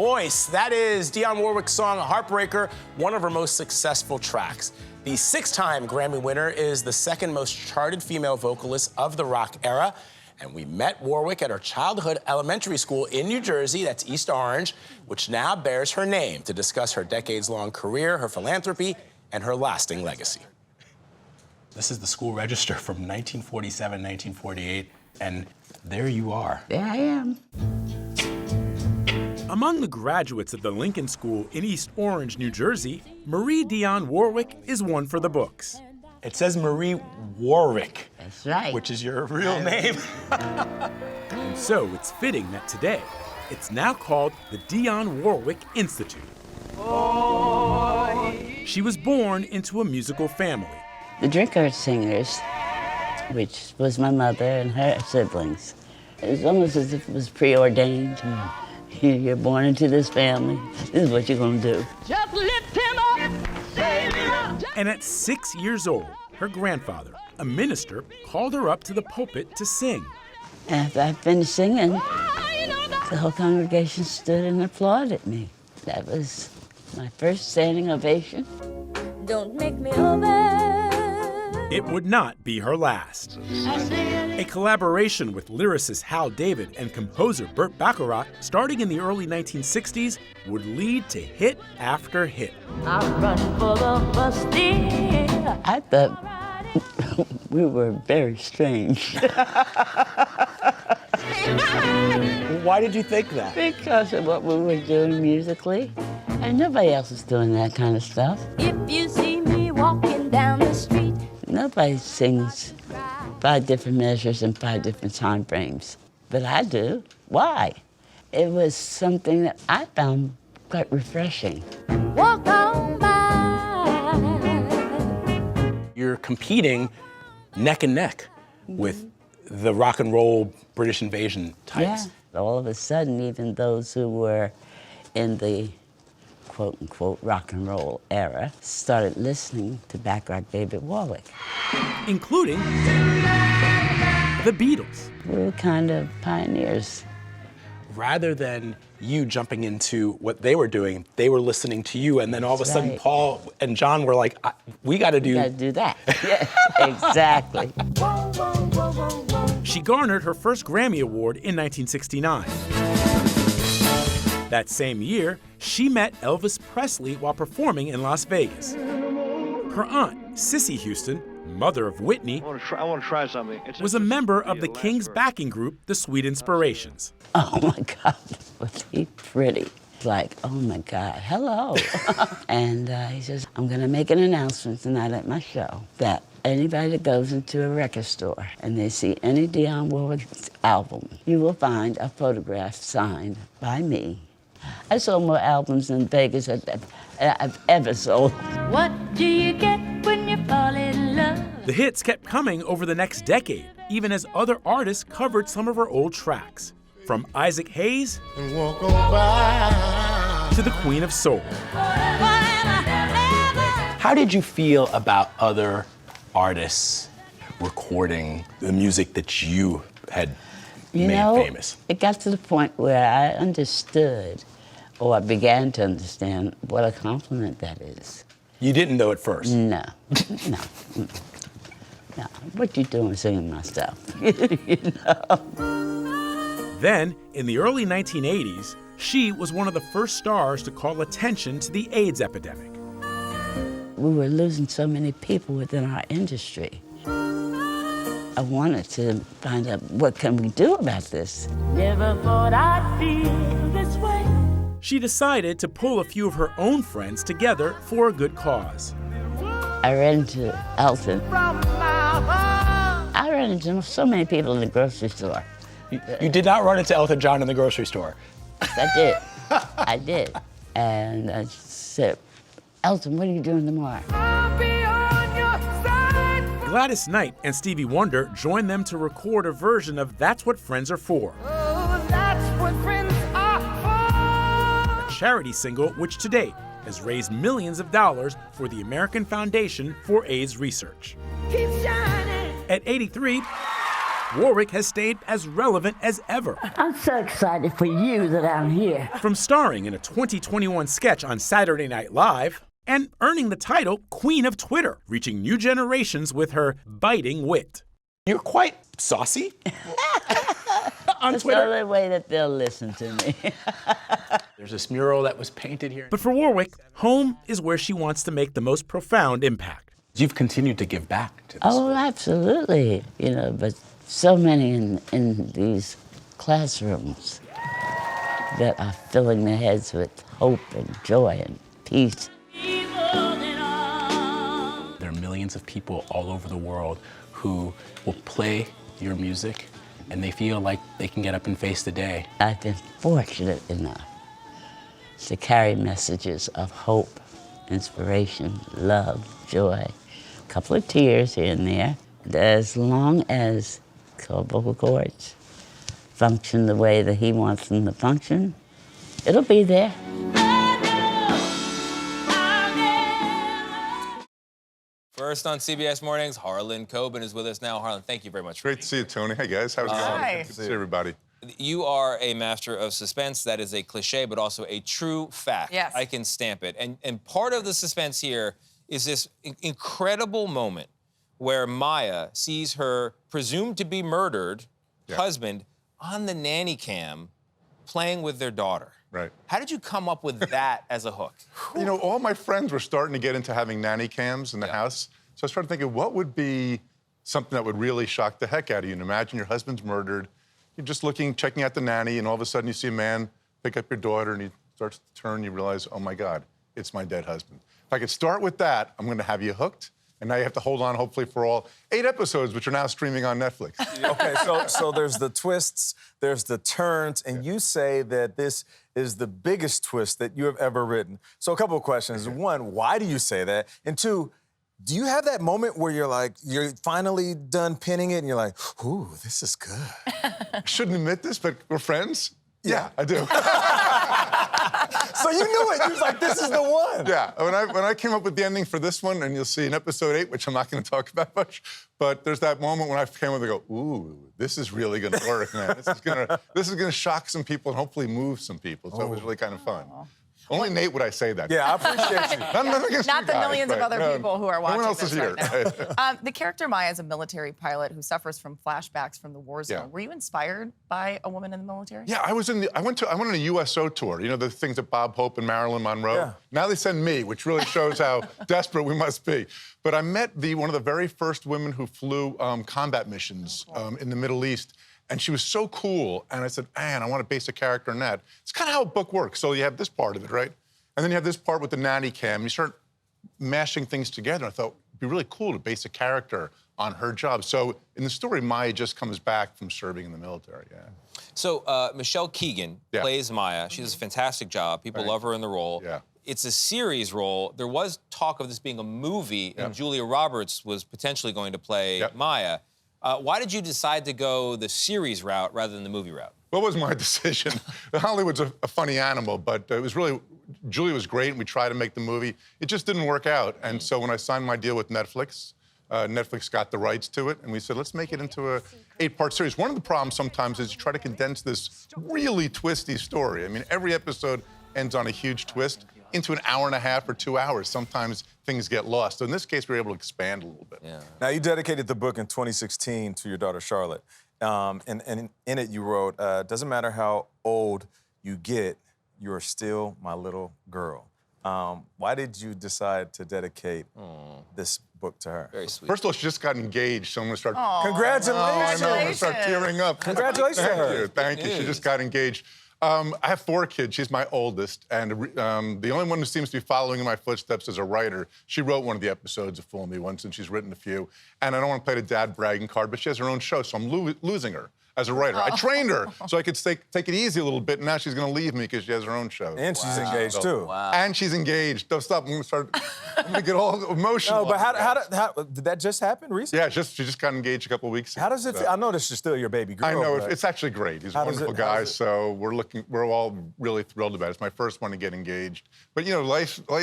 voice. That is Dionne Warwick's song Heartbreaker, one of her most successful tracks. The 6-time Grammy winner is the second most charted female vocalist of the rock era. And we met Warwick at her childhood elementary school in New Jersey, that's East Orange, which now bears her name, to discuss her decades-long career, her philanthropy, and her lasting legacy. This is the school register from 1947, 1948, and there you are. There I am. Among the graduates of the Lincoln School in East Orange, New Jersey, Marie Dionne Warwick is one for the books. It says Marie Warwick. That's right. Which is your real name. And so it's fitting that today, it's now called the Dionne Warwick Institute. She was born into a musical family. The Drinkard Singers, which was my mother and her siblings. It was almost as if it was preordained. You're born into this family. This is what you're gonna do. Just lift him up, save him up. And at 6 years old, her grandfather, a minister, called her up to the pulpit to sing. After I finished singing, the whole congregation stood and applauded me. That was my first standing ovation. Don't make me over. It would not be her last. A collaboration with lyricist Hal David and composer Burt Bacharach, starting in the early 1960s, would lead to hit after hit. I'm running for the bus dear. I thought we were very strange. Why did you think that? Because of what we were doing musically. And nobody else is doing that kind of stuff. If you see me walking down the street, Nobody sings 5 different measures in 5 different time frames. But I do. Why? It was something that I found quite refreshing. walk on by. You're competing neck and neck with the rock and roll British invasion types. Yeah. All of a sudden, even those who were in the quote-unquote rock and roll era started listening to Bacharach David Warwick. Including the Beatles. We were kind of pioneers. Rather than you jumping into what they were doing, they were listening to you, and then all of a sudden right. Paul and John were like, we gotta do... You gotta do that. Yeah, exactly. She garnered her first Grammy Award in 1969. That same year, she met Elvis Presley while performing in Las Vegas. Her aunt, Cissy Houston, mother of Whitney, I want to try something. was a member of the King's backing group, the Sweet Inspirations. Oh my God, was he pretty. Like, oh my God, hello. And he says, I'm gonna make an announcement tonight at my show that anybody that goes into a record store and they see any Dionne Warwick album, you will find a photograph signed by me. I sold more albums in Vegas than I've ever sold. What do you get when you fall in love? The hits kept coming over the next decade, even as other artists covered some of her old tracks. From Isaac Hayes to the Queen of Soul. How did you feel about other artists recording the music that you had made famous? It got to the point where I understood, or I began to understand, what a compliment that is. You didn't know at first? No. What you doing singing my stuff? You know? Then, in the early 1980s, she was one of the first stars to call attention to the AIDS epidemic. We were losing so many people within our industry. I wanted to find out, what can we do about this? Never thought I'd feel this way. She decided to pull a few of her own friends together for a good cause. I ran into Elton. I ran into so many people in the grocery store. You did not run into Elton John in the grocery store. I did. I did. And I said, Elton, what are you doing tomorrow? I'll be on your side. Gladys Knight and Stevie Wonder joined them to record a version of That's What Friends Are For, Oh, that's what friends are for. a charity single which to date has raised millions of dollars for the American Foundation for AIDS Research. Keep shining. At 83, Warwick has stayed as relevant as ever. I'm so excited for you that I'm here. From starring in a 2021 sketch on Saturday Night Live and earning the title Queen of Twitter, reaching new generations with her biting wit. You're quite saucy on That's Twitter. the only way that they'll listen to me. There's this mural that was painted here. But for Warwick, home is where she wants to make the most profound impact. You've continued to give back to this. Oh, absolutely. But so many in these classrooms that are filling their heads with hope and joy and peace. There are millions of people all over the world who will play your music and they feel like they can get up and face the day. I've been fortunate enough to carry messages of hope, inspiration, love, joy, a couple of tears here and there. As long as vocal cords function the way that he wants them to function, it'll be there. First on CBS Mornings, Harlan Coben is with us now. Harlan, thank you very much. Great to see you, Tony. Hey, guys. How's it going? Hi. Good to see everybody. You are a master of suspense. That is a cliche, but also a true fact. Yes. I can stamp it. And part of the suspense here is this incredible moment where Maya sees her presumed to be murdered husband on the nanny cam playing with their daughter. Right. How did you come up with that as a hook? You know, all my friends were starting to get into having nanny cams in the house. So I started thinking, what would be something that would really shock the heck out of you? And imagine your husband's murdered. You're just looking, checking out the nanny, and all of a sudden you see a man pick up your daughter, and he starts to turn, you realize, oh my God, it's my dead husband. If I could start with that, I'm gonna have you hooked. And now you have to hold on, hopefully, for all 8 episodes, which are now streaming on Netflix. Okay, so there's the twists, there's the turns, and you say that this is the biggest twist that you have ever written. So a couple of questions. One, why do you say that? And two, do you have that moment where you're finally done penning it and you're like, ooh, this is good? I shouldn't admit this, but we're friends. Yeah, I do. So you knew it. You was like, this is the one. Yeah, when I came up with the ending for this one, and you'll see in episode 8, which I'm not going to talk about much, but there's that moment when I came up with it, go, ooh, this is really going to work, man. This is gonna shock some people and hopefully move some people. So it was really kind of fun. Only Nate would I say that. Yeah, I appreciate you. Nothing against Not you the guys, millions of but other people who are watching no one else this is here. right now. The character Maya is a military pilot who suffers from flashbacks from the war zone. Yeah. Were you inspired by a woman in the military? Yeah, I went on a USO tour. You know, the things that Bob Hope and Marilyn Monroe. Yeah. Now they send me, which really shows how desperate we must be. But I met one of the very first women who flew combat missions in the Middle East. And she was so cool. And I said, man, I want to base a character on that. It's kind of how a book works. So you have this part of it, right? And then you have this part with the nanny cam. You start mashing things together. I thought it'd be really cool to base a character on her job. So in the story, Maya just comes back from serving in the military. Yeah. So Michelle Keegan plays Maya. She does a fantastic job. People love her in the role. Yeah. It's a series role. There was talk of this being a movie, and Julia Roberts was potentially going to play Maya. Why did you decide to go the series route rather than the movie route? What was my decision? Hollywood's a funny animal, but it was really, Julia was great, and we tried to make the movie. It just didn't work out. And so when I signed my deal with Netflix, Netflix got the rights to it, and we said, let's make it into a 8-part series. One of the problems sometimes is you try to condense this really twisty story. I mean, every episode ends on a huge twist into an hour and a half or 2 hours. Sometimes things get lost. So in this case, we were able to expand a little bit. Yeah. Now, you dedicated the book in 2016 to your daughter, Charlotte. And in it, you wrote, doesn't matter how old you get, you're still my little girl. Why did you decide to dedicate this book to her? Very sweet. First of all, she just got engaged, so I'm gonna start. Congratulations! I know, I'm gonna start tearing up. Congratulations to her. Thank you. She just got engaged. I have 4 kids. She's my oldest, and the only one who seems to be following in my footsteps is a writer. She wrote one of the episodes of Fool Me once, and she's written a few. And I don't want to play the dad bragging card, but she has her own show, so I'm losing her. as a writer. I trained her so I could take it easy a little bit, and now she's going to leave me because she has her own show. And she's engaged, too. Wow. And she's engaged. Don't stop. I'm going to get all emotional. No, but how did that just happen recently? Yeah, she just got engaged a couple of weeks ago. How does it feel? I know this is still your baby girl. I know. But It's actually great. He's a wonderful guy, so we're all really thrilled about it. It's my first one to get engaged. But, you know,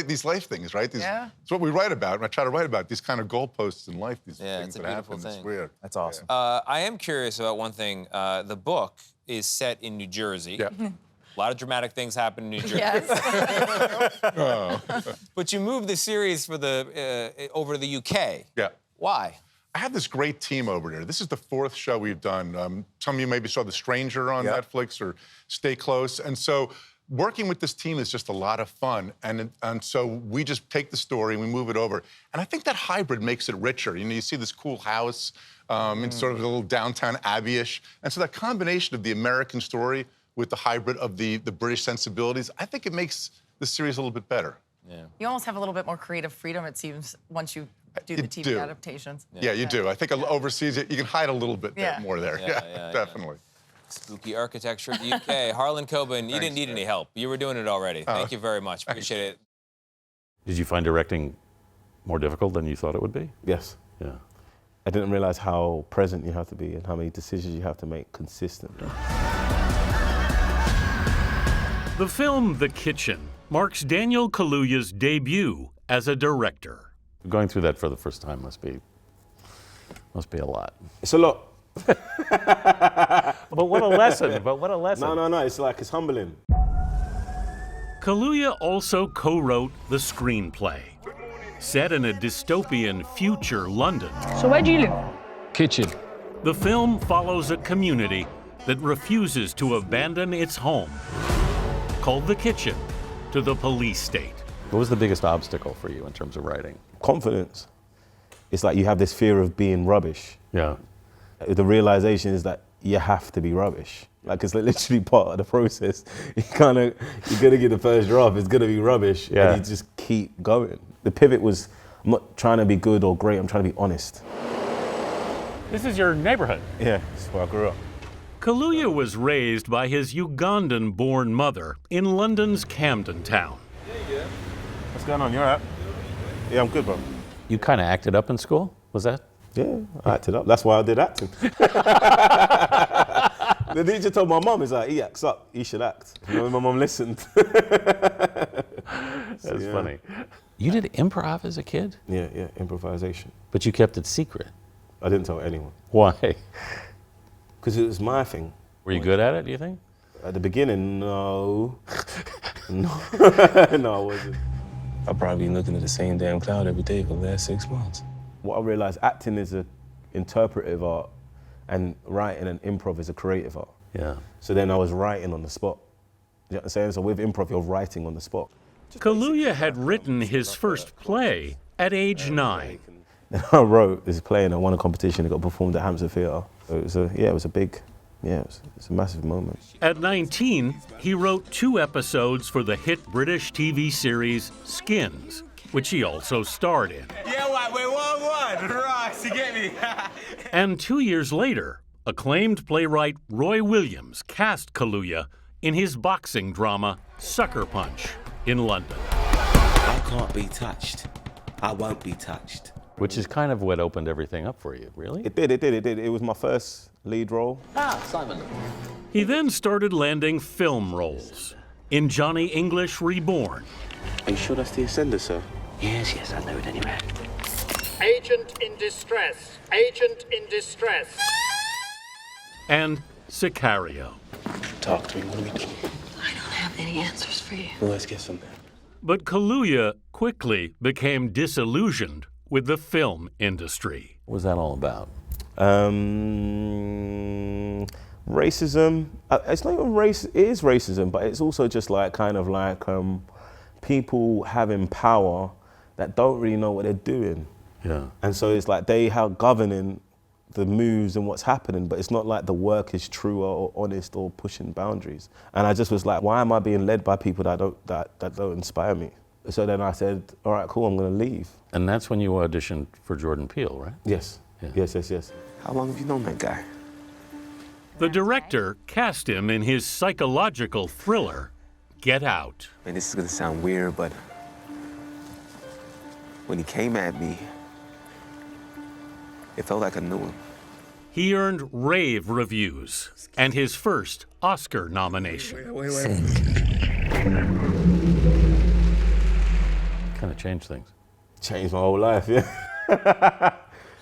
these life things, right? It's what we write about. I try to write about these kind of goalposts in life, these things that happen. It's weird. That's awesome. I am curious about one thing. The book is set in New Jersey. Yeah. A lot of dramatic things happen in New Jersey. Yes. But you moved the series for over to the UK. Yeah. Why? I have this great team over there. This is the 4th show we've done. Some of you maybe saw The Stranger on Netflix or Stay Close. And so working with this team is just a lot of fun. And so we just take the story and we move it over. And I think that hybrid makes it richer. You know, you see this cool house in sort of a little downtown Abbey-ish. And so that combination of the American story with the hybrid of the British sensibilities, I think it makes the series a little bit better. Yeah. You almost have a little bit more creative freedom, it seems, once you do the TV adaptations. Yeah, you do. I think overseas, you can hide a little bit more there. Yeah, definitely. Spooky architecture of the UK. Harlan Coben, you didn't need any help. You were doing it already. Thank you very much. Appreciate it. Did you find directing more difficult than you thought it would be? Yes. Yeah. I didn't realize how present you have to be and how many decisions you have to make consistently. The film The Kitchen marks Daniel Kaluuya's debut as a director. Going through that for the first time must be a lot. It's a lot. But what a lesson, No, it's humbling. Kaluuya also co-wrote the screenplay. Set in a dystopian future London, So where do you live? Kitchen. the film follows a community that refuses to abandon its home, called The Kitchen, to the police state. What was the biggest obstacle for you in terms of writing? Confidence. It's like you have this fear of being rubbish. Yeah. The realization is that you have to be rubbish. Like, it's like literally part of the process. You're gonna get the first draft, it's gonna be rubbish, and you just keep going. The pivot was, I'm not trying to be good or great, I'm trying to be honest. This is your neighborhood. Yeah, this is where I grew up. Kaluuya was raised by his Ugandan-born mother in London's Camden Town. What's going on, you all right? Yeah, I'm good, bro. You kind of acted up in school, was that? Yeah, I acted up. That's why I did acting. The teacher told my mum, he's like, he acts up, he should act. You know, my mum listened. That's funny. You did improv as a kid? Yeah, improvisation. But you kept it secret. I didn't tell anyone. Why? Because it was my thing. Were you good at it, do you think? At the beginning, no. No, I wasn't. I've probably been looking at the same damn cloud every day for the last 6 months. What I realized, acting is an interpretive art and writing and improv is a creative art. Yeah. So then I was writing on the spot. You know what I'm saying? So with improv, you're writing on the spot. Kaluuya had written his first play at age 9. I wrote this play and I won a competition. It got performed at Hampstead Theatre. So it was a massive moment. At 19, he wrote 2 episodes for the hit British TV series Skins, which he also starred in. Yeah, wait, 1-1. Right, you get me. And 2 years later, acclaimed playwright Roy Williams cast Kaluuya in his boxing drama Sucker Punch in London. I can't be touched. I won't be touched. Which is kind of what opened everything up for you, really? It did. It was my first lead role. Simon. He then started landing film roles in Johnny English Reborn. Are you sure that's the Ascender, sir? Yes, I know it anyway. Agent in distress. Agent in distress. And Sicario. Talk to me, what are we doing? I don't have any answers for you. Well, let's get some. But Kaluuya quickly became disillusioned with the film industry. What was that all about? Racism. It's not even race. It is racism, but it's also just like kind of like people having power that don't really know what they're doing. Yeah. And so it's like they are governing the moves and what's happening, but it's not like the work is true or honest or pushing boundaries. And I just was like, why am I being led by people that don't inspire me? So then I said, all right, cool, I'm gonna leave. And that's when you auditioned for Jordan Peele, right? Yes. Yeah. Yes. How long have you known that guy? The director cast him in his psychological thriller, Get Out. Man, this is gonna sound weird, but when he came at me, it felt like I knew him. He earned rave reviews and his first Oscar nomination. Wait. Kind of changed things. Changed my whole life, yeah.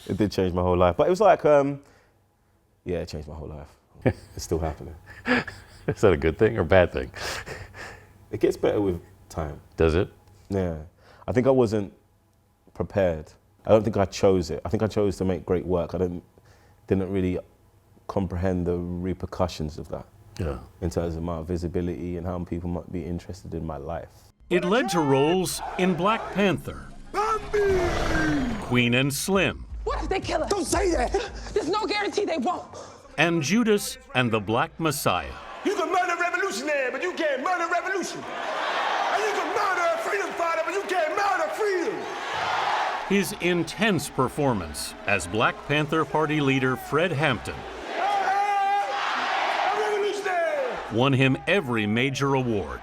It did change my whole life. But it was like, yeah, it changed my whole life. It's still happening. Is that a good thing or bad thing? It gets better with time. Does it? Yeah. I think I wasn't prepared. I don't think I chose it. I think I chose to make great work. I didn't really comprehend the repercussions of that. Yeah. In terms of my visibility and how people might be interested in my life. It led to roles in Black Panther, Queen and Slim, What if they kill us? Don't say that. There's no guarantee they won't. and Judas and the Black Messiah. You can murder a revolutionary, but you can't murder revolution. And you can murder a freedom fighter, but you can't murder freedom. His intense performance as Black Panther Party leader Fred Hampton won him every major award,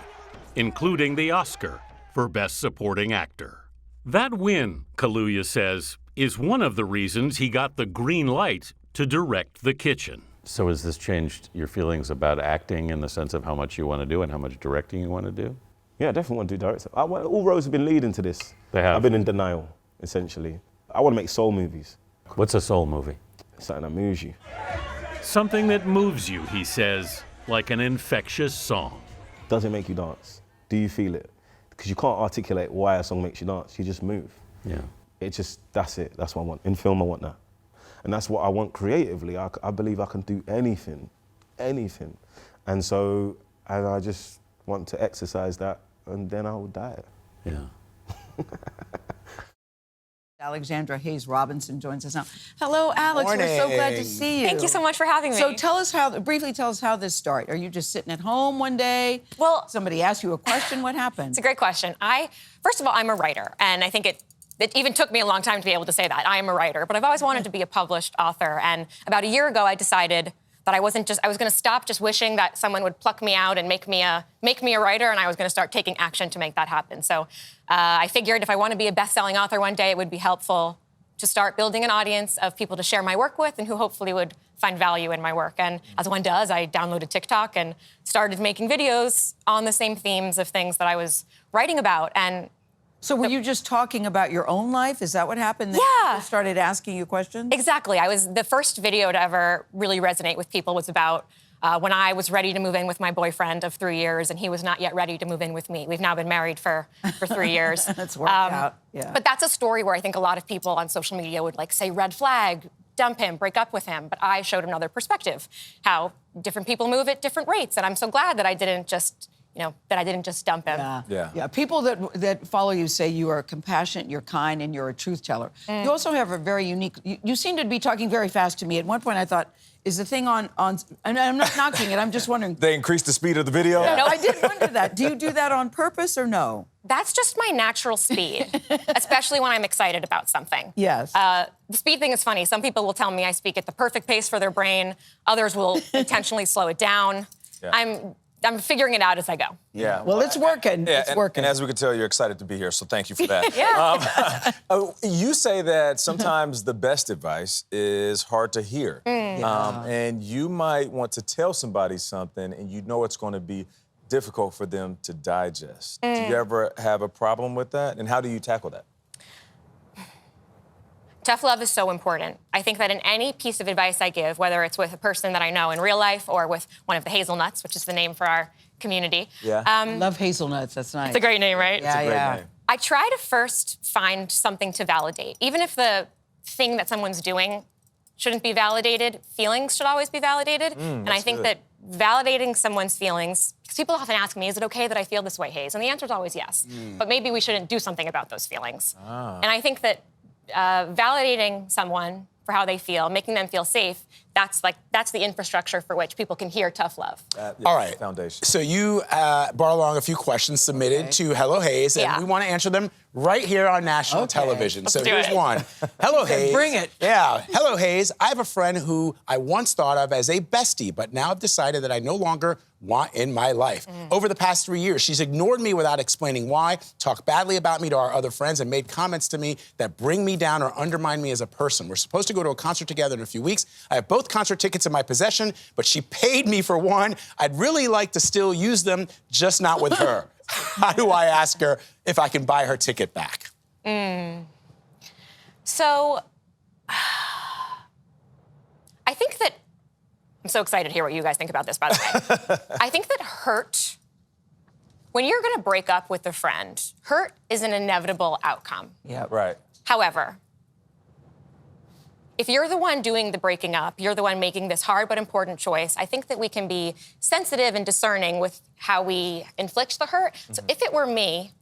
including the Oscar for Best Supporting Actor. That win, Kaluuya says, is one of the reasons he got the green light to direct The Kitchen. So has this changed your feelings about acting in the sense of how much you want to do and how much directing you want to do? Yeah, I definitely want to do directing. All roads have been leading to this. They have. I've been in denial, essentially. I want to make soul movies. What's a soul movie? Something that moves you. Something that moves you, he says, like an infectious song. Does it make you dance? Do you feel it? Because you can't articulate why a song makes you dance. You just move. Yeah. That's it. That's what I want. In film, I want that. And that's what I want creatively. I believe I can do anything. And I just want to exercise that, and then I will die. Yeah. Alexandra Hayes Robinson joins us now. Hello, Alex. Morning. We're so glad to see you. Thank you so much for having me. So briefly tell us how this started. Are you just sitting at home one day? Well, somebody asked you a question. What happened? It's a great question. First of all, I'm a writer, and I think it even took me a long time to be able to say that. I am a writer, but I've always wanted to be a published author. And about a year ago, I decided that I was going to stop just wishing that someone would pluck me out and make me a writer, and I was going to start taking action to make that happen. So I figured if I want to be a best-selling author one day, it would be helpful to start building an audience of people to share my work with and who hopefully would find value in my work. And as one does, I downloaded TikTok and started making videos on the same themes of things that I was writing about. And so were you just talking about your own life? Is that what happened? Yeah. People started asking you questions? Exactly. The first video to ever really resonate with people was about when I was ready to move in with my boyfriend of 3 years, and he was not yet ready to move in with me. We've now been married for 3 years. That's worked out, yeah. But that's a story where I think a lot of people on social media would say red flag, dump him, break up with him. But I showed another perspective, how different people move at different rates. And I'm so glad that I didn't just dump him. Yeah. People that follow you say you are compassionate, you're kind, and you're a truth teller. You also have a very unique. You seem to be talking very fast to me. At one point, I thought, is the thing on? And I'm not knocking it. I'm just wondering. They increased the speed of the video. Yeah, no, I did wonder that. Do you do that on purpose or no? That's just my natural speed, especially when I'm excited about something. Yes. The speed thing is funny. Some people will tell me I speak at the perfect pace for their brain. Others will intentionally slow it down. Yeah. I'm figuring it out as I go. Yeah. Well, it's working. Yeah, it's working. And as we can tell, you're excited to be here, so thank you for that. Yeah. You say that sometimes the best advice is hard to hear. And you might want to tell somebody something, and you know it's going to be difficult for them to digest. Do you ever have a problem with that? And how do you tackle that? Tough love is so important. I think that in any piece of advice I give, whether it's with a person that I know in real life or with one of the hazelnuts, which is the name for our community. Yeah. Love hazelnuts. That's nice. It's a great name, right? Yeah, it's a great name. I try to first find something to validate. Even if the thing that someone's doing shouldn't be validated, feelings should always be validated. And I think that validating someone's feelings, because people often ask me, is it okay that I feel this way, Hayes? And the answer is always yes. But maybe we shouldn't do something about those feelings. And I think that validating someone for how they feel, making them feel safe, that's the infrastructure for which people can hear tough love. All right. Foundation. So you brought along a few questions submitted to Hello Hayes, and we want to answer them right here on national television. So here's one. Hello, Hayes. Bring it. Yeah. Hello, Hayes. I have a friend who I once thought of as a bestie, but now I've decided that I no longer want in my life. Over the past 3 years, she's ignored me without explaining why, talked badly about me to our other friends, and made comments to me that bring me down or undermine me as a person. We're supposed to go to a concert together in a few weeks. I have both concert tickets in my possession, but she paid me for one. I'd really like to still use them, just not with her. How do I ask her if I can buy her ticket back? So, I think that, I'm so excited to hear what you guys think about this, by the way. I think that hurt, when you're gonna break up with a friend, hurt is an inevitable outcome. Yeah. Right. However, if you're the one doing the breaking up, you're the one making this hard but important choice, I think that we can be sensitive and discerning with how we inflict the hurt. So if it were me,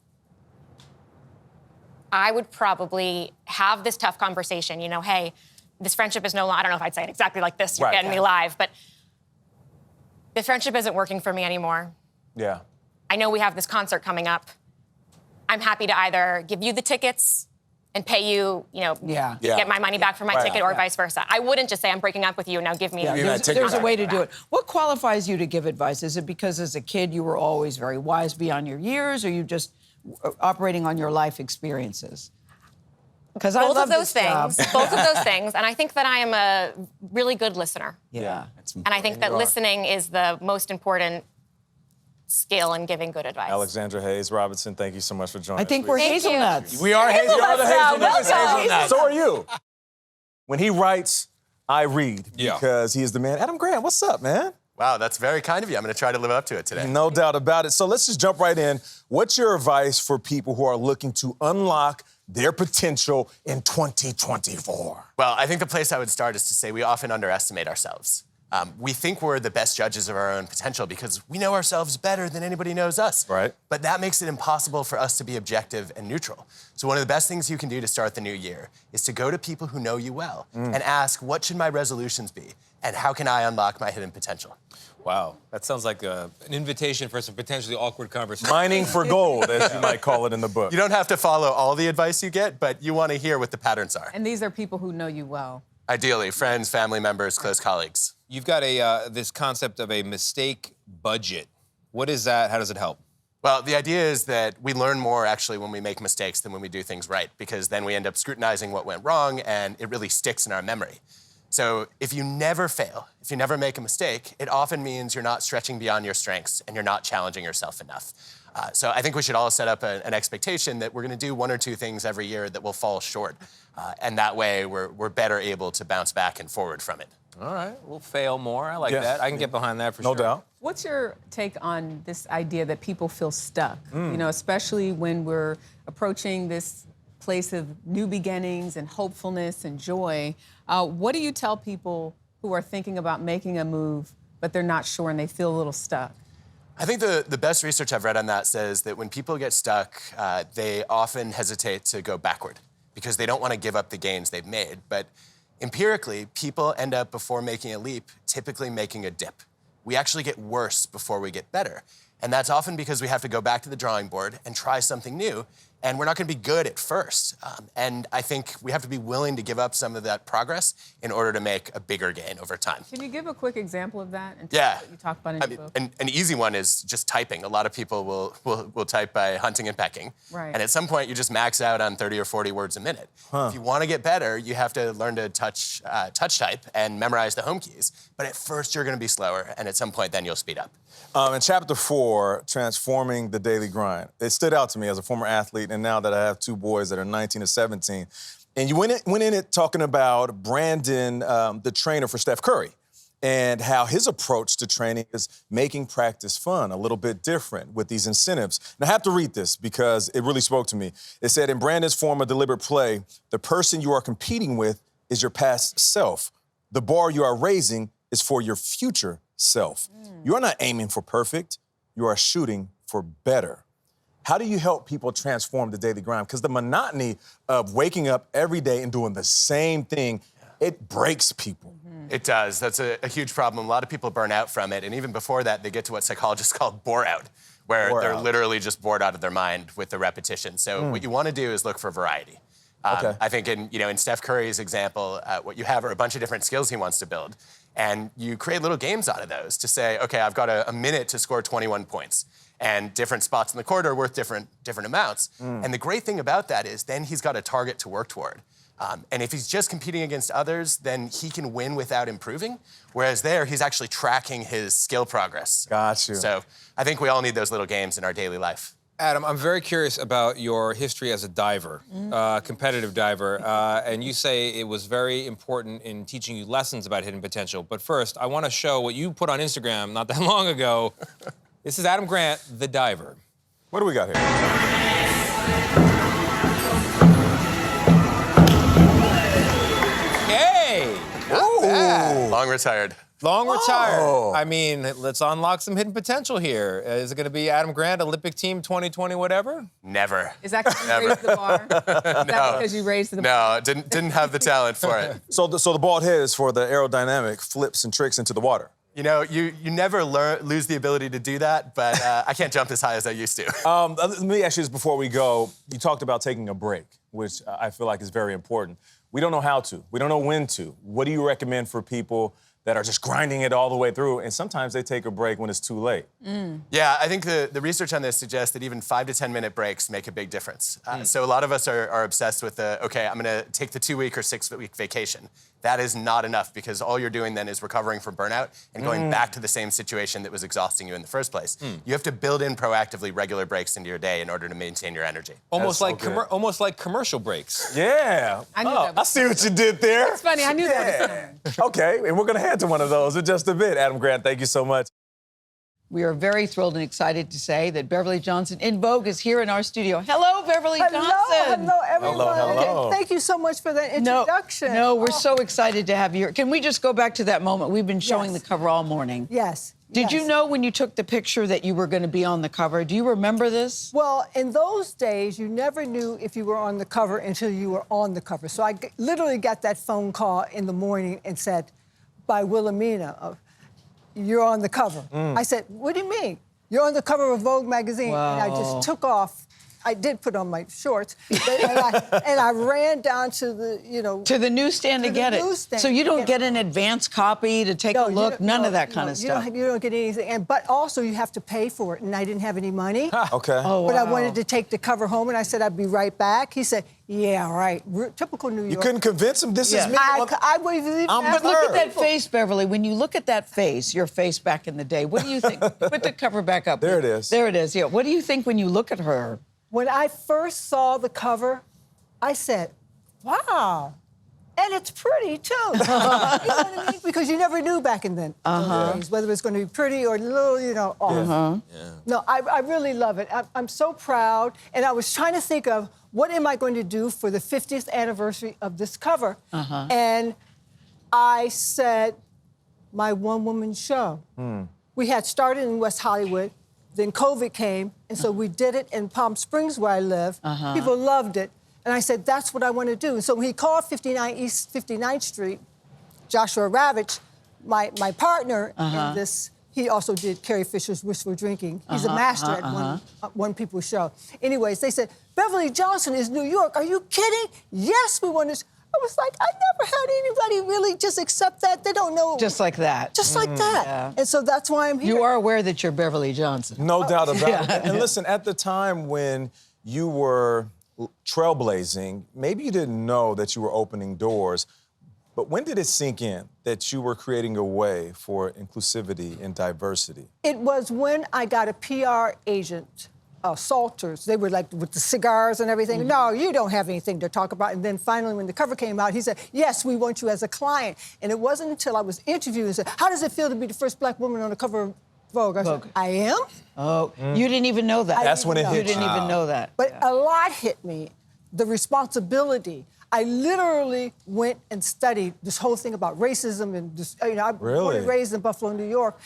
I would probably have this tough conversation, you know, hey, this friendship is no longer, I don't know if I'd say it exactly like this, you're getting me live, but the friendship isn't working for me anymore. Yeah. I know we have this concert coming up. I'm happy to either give you the tickets and pay you, you know, get my money back for my ticket or vice versa. I wouldn't just say, I'm breaking up with you, now give me There's a way to do it. What qualifies you to give advice? Is it because as a kid you were always very wise beyond your years, or you just operating on your life experiences? Because I love both of those this things, and I think that I am a really good listener. Yeah. And I think that listening is the most important skill in giving good advice. Alexandra Hayes Robinson, thank you so much for joining us. I think we're hazelnuts. We are hazelnuts. So are you. When he writes, I read, because he is the man. Adam Grant, what's up, man? Wow, that's very kind of you. I'm going to try to live up to it today. No doubt about it. So let's just jump right in. What's your advice for people who are looking to unlock their potential in 2024? Well, I think the place I would start is to say we often underestimate ourselves. We think we're the best judges of our own potential because we know ourselves better than anybody knows us. Right. But that makes it impossible for us to be objective and neutral. So one of the best things you can do to start the new year is to go to people who know you well and ask, what should my resolutions be? And how can I unlock my hidden potential? Wow, that sounds like an invitation for some potentially awkward conversation. Mining for gold, as you might call it in the book. You don't have to follow all the advice you get, but you want to hear what the patterns are. And these are people who know you well. Ideally, friends, family members, close colleagues. You've got this concept of a mistake budget. What is that? How does it help? Well, the idea is that we learn more actually when we make mistakes than when we do things right, because then we end up scrutinizing what went wrong and it really sticks in our memory. So if you never fail, if you never make a mistake, it often means you're not stretching beyond your strengths and you're not challenging yourself enough. So I think we should all set up an expectation that we're going to do one or two things every year that will fall short. And that way we're better able to bounce back and forward from it. All right, we'll fail more. I like that. I can get behind that for sure. No doubt. What's your take on this idea that people feel stuck? You know, especially when we're approaching this place of new beginnings and hopefulness and joy. What do you tell people who are thinking about making a move, but they're not sure and they feel a little stuck? I think the best research I've read on that says that when people get stuck, they often hesitate to go backward because they don't want to give up the gains they've made. But empirically, people end up, before making a leap, typically making a dip. We actually get worse before we get better. And that's often because we have to go back to the drawing board and try something new. And we're not going to be good at first. And I think we have to be willing to give up some of that progress in order to make a bigger gain over time. Can you give a quick example of that? Yeah. What you talk about in your book? An easy one is just typing. A lot of people will type by hunting and pecking. Right. And at some point, you just max out on 30 or 40 words a minute. If you want to get better, you have to learn to touch type and memorize the home keys. But at first, you're going to be slower. And at some point, then you'll speed up. In chapter 4, Transforming the Daily Grind, it stood out to me as a former athlete, and now that I have two boys that are 19 and 17. And you went in it talking about Brandon, the trainer for Steph Curry, and how his approach to training is making practice fun, a little bit different with these incentives. And I have to read this because it really spoke to me. It said, in Brandon's form of deliberate play, the person you are competing with is your past self. The bar you are raising is for your future self. You are not aiming for perfect. You are shooting for better. How do you help people transform the daily grind? Because the monotony of waking up every day and doing the same thing it breaks people. It does. That's a huge problem. A lot of people burn out from it. And even before that, they get to what psychologists call bore out, where they're literally just bored out of their mind with the repetition. So what you want to do is look for variety. I think in Steph Curry's example, what you have are a bunch of different skills he wants to build. And you create little games out of those to say, okay, I've got a minute to score 21 points. And different spots in the court are worth different amounts. And the great thing about that is then he's got a target to work toward. And if he's just competing against others, then he can win without improving. Whereas there, he's actually tracking his skill progress. Got you. So I think we all need those little games in our daily life. Adam, I'm very curious about your history as a diver, competitive diver. And you say it was very important in teaching you lessons about hidden potential. But first, I want to show what you put on Instagram not that long ago. This is Adam Grant, the diver. What do we got here? Hey! Long retired. Long retired. I mean, let's unlock some hidden potential here. Is it going to be Adam Grant, Olympic team 2020, whatever? Never. Is that because you raised the bar? Is that because you raised the bar? No, didn't have the talent for it. So the bald head is for the aerodynamic flips and tricks into the water. You know, you never lose the ability to do that, but I can't jump as high as I used to. Let me ask you this before we go. You talked about taking a break, which I feel like is very important. We don't know how to. We don't know when to. What do you recommend for people that are just grinding it all the way through, and sometimes they take a break when it's too late? Yeah, I think the research on this suggests that even 5 to 10 minute breaks make a big difference. So a lot of us are obsessed with okay, I'm gonna take the 2-week or 6-week vacation. That is not enough because all you're doing then is recovering from burnout and going back to the same situation that was exhausting you in the first place. You have to build in proactively regular breaks into your day in order to maintain your energy. Almost like commercial breaks. Yeah. I knew that. I see what you did there. That's funny. I knew that was coming. Okay, and we're gonna head to one of those in just a bit. Adam Grant, thank you so much. We are very thrilled and excited to say that Beverly Johnson in Vogue is here in our studio. Hello, Beverly Johnson. Hello, everyone. Hello. Thank you so much for that introduction. No, we're so excited to have you here. Can we just go back to that moment? We've been showing the cover all morning. Yes. Did you know when you took the picture that you were going to be on the cover? Do you remember this? Well, in those days, you never knew if you were on the cover until you were on the cover. So I literally got that phone call in the morning and said, by Wilhelmina, you're on the cover. I said, what do you mean? You're on the cover of Vogue magazine. Wow. And I just took off. I did put on my shorts, and I ran down to the, to the newsstand to get it. So you don't get an advance copy to take a look, none of that kind of stuff. You don't get anything, but also you have to pay for it, and I didn't have any money. Okay. Oh, But I wow. wanted to take the cover home, and I said I'd be right back. He said, yeah, right. Typical New York. You couldn't convince him this is me? I wouldn't even But look at that face, Beverly. When you look at that face, your face back in the day, what do you think? Put the cover back up. There it is. There it is, yeah. What do you think when you look at her? When I first saw the cover, I said, wow. And it's pretty, too. You know what I mean? Because you never knew back in then days whether it's going to be pretty or a little, off. No, I really love it. I'm so proud. And I was trying to think of what am I going to do for the 50th anniversary of this cover? And I said, my one-woman show. We had started in West Hollywood. Then COVID came, and so we did it in Palm Springs, where I live. People loved it. And I said, that's what I want to do. And so when he called 59 East 59th Street, Joshua Ravitch, my partner in this, he also did Carrie Fisher's Wishful Drinking. He's a master at one people's show. Anyways, they said, Beverly Johnson is New York. Are you kidding? Yes, we want to. I was like, I never had anybody really just accept that. They don't know. Just like that. Just like that. Yeah. And so that's why I'm here. You are aware that you're Beverly Johnson. No doubt about it. And listen, at the time when you were trailblazing, maybe you didn't know that you were opening doors, but when did it sink in that you were creating a way for inclusivity and diversity? It was when I got a PR agent, Salters. They were like with the cigars and everything. No, you don't have anything to talk about. And then finally, when the cover came out, he said, yes, we want you as a client. And it wasn't until I was interviewed and said, how does it feel to be the first black woman on the cover of Vogue? I said, I am? Oh, you didn't even know that. That's when it hit you. You didn't even know that. But a lot hit me, the responsibility. I literally went and studied this whole thing about racism and this, I was born and raised in Buffalo, New York.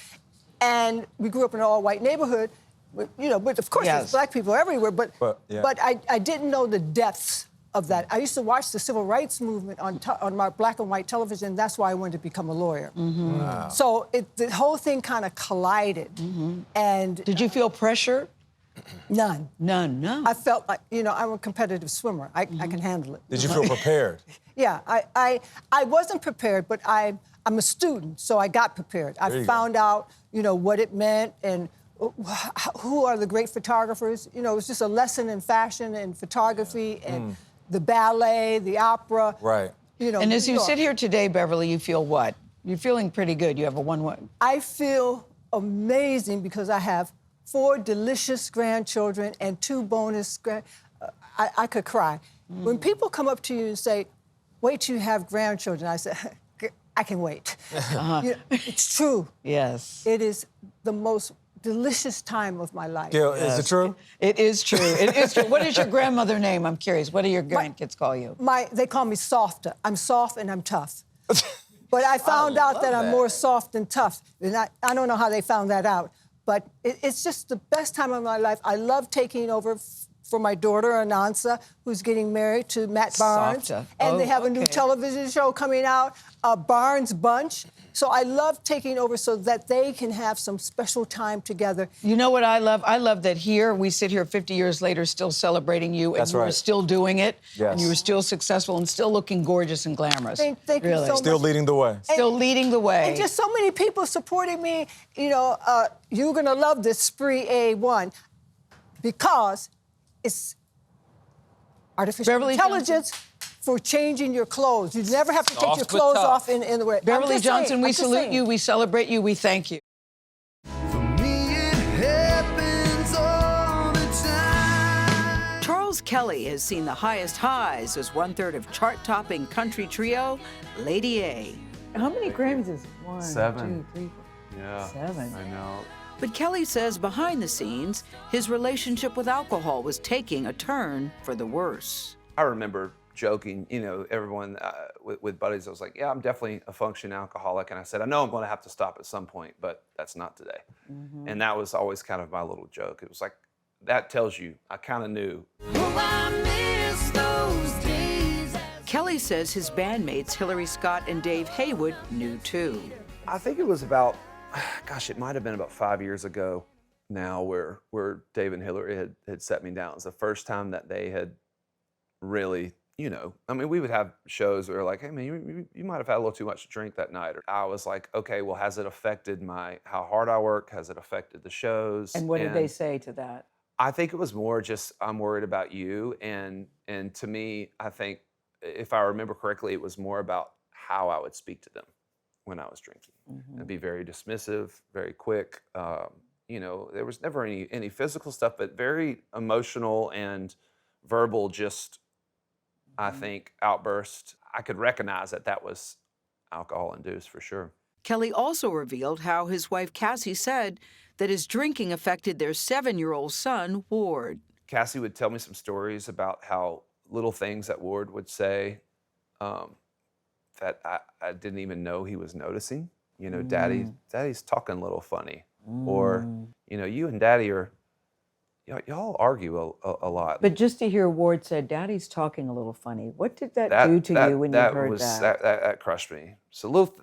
And we grew up in an all-white neighborhood. But of course, there's black people everywhere. But I didn't know the depths of that. I used to watch the civil rights movement on my black and white television. That's why I wanted to become a lawyer. Wow. So the whole thing kind of collided. And did you feel pressure? None. None, no. I felt like, I'm a competitive swimmer. I can handle it. Did you feel prepared? Yeah, I wasn't prepared, but I'm a student, so I got prepared. I found out, what it meant and who are the great photographers. It was just a lesson in fashion and photography and the ballet, the opera. Right. And as you sit here today, Beverly, you feel what? You're feeling pretty good. You have a one. I feel amazing because I have 4 delicious grandchildren and 2 bonus I could cry. When people come up to you and say, wait till you have grandchildren, I say, I can wait. It's true. Yes. It is the most delicious time of my life. Gayle, is it true? It is true. It is true. What is your grandmother name? I'm curious. What do your grandkids call you? They call me Softer. I'm soft and I'm tough. But I found out that I'm more soft than tough. And I don't know how they found that out. But it's just the best time of my life. I love taking over for my daughter, Anansa, who's getting married to Matt Barnes. And they have a new television show coming out, Barnes Bunch. So I love taking over so that they can have some special time together. You know what I love? I love that here, we sit here 50 years later still celebrating you. And you were still doing it. Yes. And you were still successful and still looking gorgeous and glamorous. Thank you so much. Still leading the way. Still leading the way. And just so many people supporting me. You're going to love this Spree A1 because it's artificial intelligence for changing your clothes. You never have to take your clothes off in the way. Beverly Johnson, we salute you, we celebrate you, we thank you. Charles Kelley has seen the highest highs as 1/3 of chart-topping country trio Lady A. How many Grammys is it? 1, 7. 2, 3, 4, Yeah, 7. I know. But Kelley says behind the scenes, his relationship with alcohol was taking a turn for the worse. I remember joking, everyone with buddies, I was like, yeah, I'm definitely a functioning alcoholic. And I said, I know I'm going to have to stop at some point, but that's not today. And that was always kind of my little joke. It was like, that tells you, I kind of knew. Kelley says his bandmates Hillary Scott and Dave Haywood knew too. I think it was about, gosh, it might have been about 5 years ago now where Dave and Hillary had set me down. It was the first time that they had really, we would have shows where like, hey man, you might have had a little too much to drink that night. Or I was like, okay, well, has it affected how hard I work? Has it affected the shows? And what did they say to that? I think it was more just, I'm worried about you. And to me, I think, if I remember correctly, it was more about how I would speak to them when I was drinking. I'd be very dismissive, very quick. There was never any physical stuff, but very emotional and verbal, just, I think, outburst. I could recognize that was alcohol-induced for sure. Kelley also revealed how his wife Cassie said that his drinking affected their 7-year-old son, Ward. Cassie would tell me some stories about how little things that Ward would say that I didn't even know he was noticing. Daddy's talking a little funny. Or, you and Daddy y'all argue a lot. But just to hear Ward said, Daddy's talking a little funny. What did that do to you when you heard that? That crushed me. So little,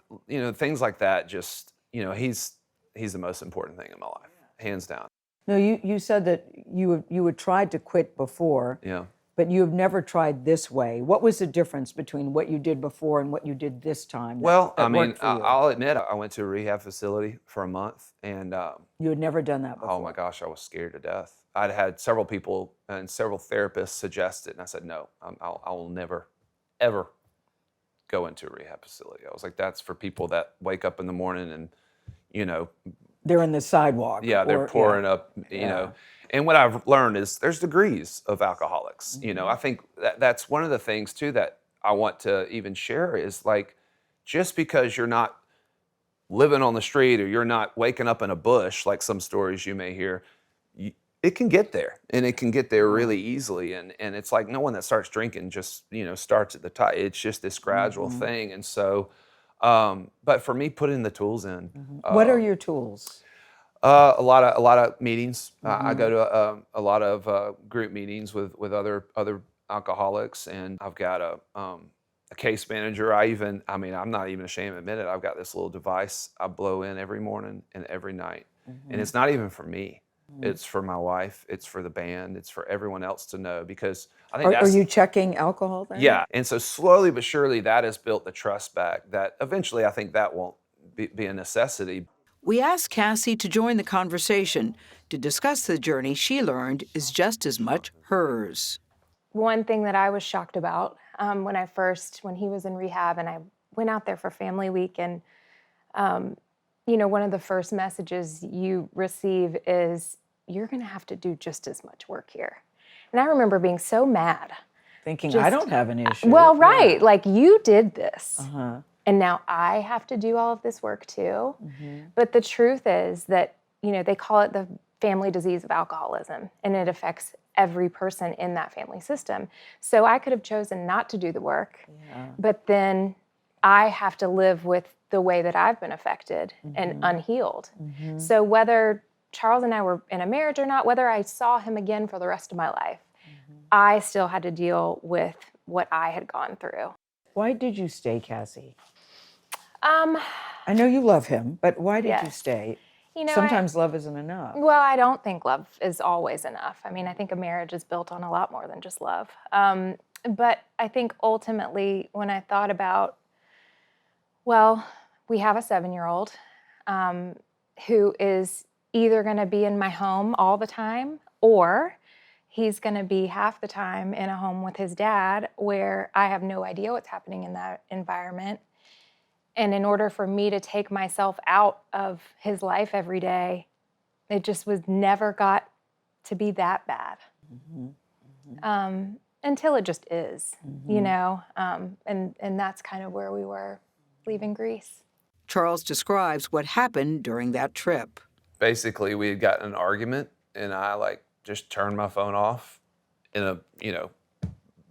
things like that just, he's the most important thing in my life, hands down. No, you said that you had tried to quit before. Yeah. But you have never tried this way. What was the difference between what you did before and what you did this time? Well, I'll admit, I went to a rehab facility for a month, and you had never done that before. Oh my gosh, I was scared to death. I'd had several people and several therapists suggest it, and I said no. I will never, ever go into a rehab facility. I was like, that's for people that wake up in the morning and, they're in the sidewalk. Yeah, they're pouring up, you know. And what I've learned is there's degrees of alcoholics. I think that's one of the things too that I want to even share is like, just because you're not living on the street or you're not waking up in a bush, like some stories you may hear, it can get there, and it can get there really easily. And it's like no one that starts drinking just, starts at the top. It's just this gradual thing. And so, but for me, putting the tools in. What are your tools? A lot of meetings. I go to a lot of group meetings with other alcoholics, and I've got a case manager. I'm not even ashamed to admit it. I've got this little device I blow in every morning and every night. And it's not even for me. It's for my wife. It's for the band. It's for everyone else to know, because I think Are you checking alcohol then? Yeah. And so slowly but surely that has built the trust back that eventually I think that won't be a necessity. We asked Cassie to join the conversation to discuss the journey she learned is just as much hers. One thing that I was shocked about when he was in rehab and I went out there for family week, and one of the first messages you receive is, you're gonna have to do just as much work here. And I remember being so mad. Thinking, I don't have an issue. Well, right, like you did this. And now I have to do all of this work too. But the truth is that, they call it the family disease of alcoholism, and it affects every person in that family system. So I could have chosen not to do the work, but then I have to live with the way that I've been affected and unhealed. So whether Charles and I were in a marriage or not, whether I saw him again for the rest of my life, I still had to deal with what I had gone through. Why did you stay, Cassie? I know you love him, but why did you stay? Sometimes love isn't enough. Well, I don't think love is always enough. I mean, I think a marriage is built on a lot more than just love. But I think ultimately when I thought about, well, we have a 7-year-old who is either going to be in my home all the time, or he's going to be half the time in a home with his dad where I have no idea what's happening in that environment. And in order for me to take myself out of his life every day, it just never got to be that bad. Until it just is, and that's kind of where we were leaving Greece. Charles describes what happened during that trip. Basically, we had gotten an argument, and I just turned my phone off in a,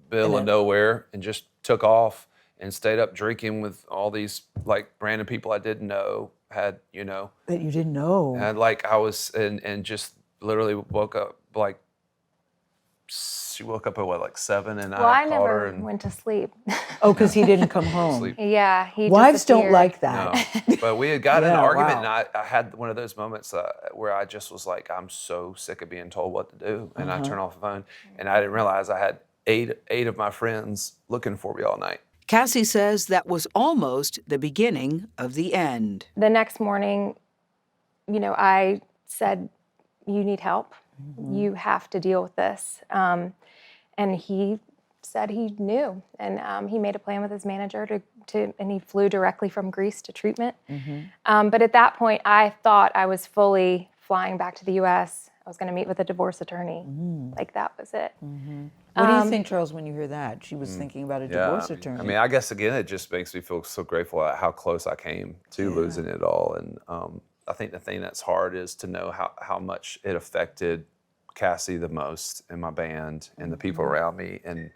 middle of nowhere and just took off and stayed up drinking with all these random people I didn't know, That you didn't know. And and just literally woke up she woke up at 7, and I called her and went to sleep. Oh, because he didn't come home. Yeah, he Wives don't disappeared. like that. No. But we had got in an Yeah, argument, wow. and I had one of those moments where I just was like, I'm so sick of being told what to do. And I turned off the phone, and I didn't realize I had eight of my friends looking for me all night. Cassie says that was almost the beginning of the end. The next morning, I said, you need help. You have to deal with this. And he said he knew. And he made a plan with his manager and he flew directly from Greece to treatment. But at that point, I thought I was fully flying back to the U.S. I was going to meet with a divorce attorney. That was it. What do you think, Charles, when you hear that? She was thinking about a divorce attorney. I mean, I guess, again, it just makes me feel so grateful at how close I came to losing it all. And I think the thing that's hard is to know how much it affected Cassie the most and my band and the people around me, and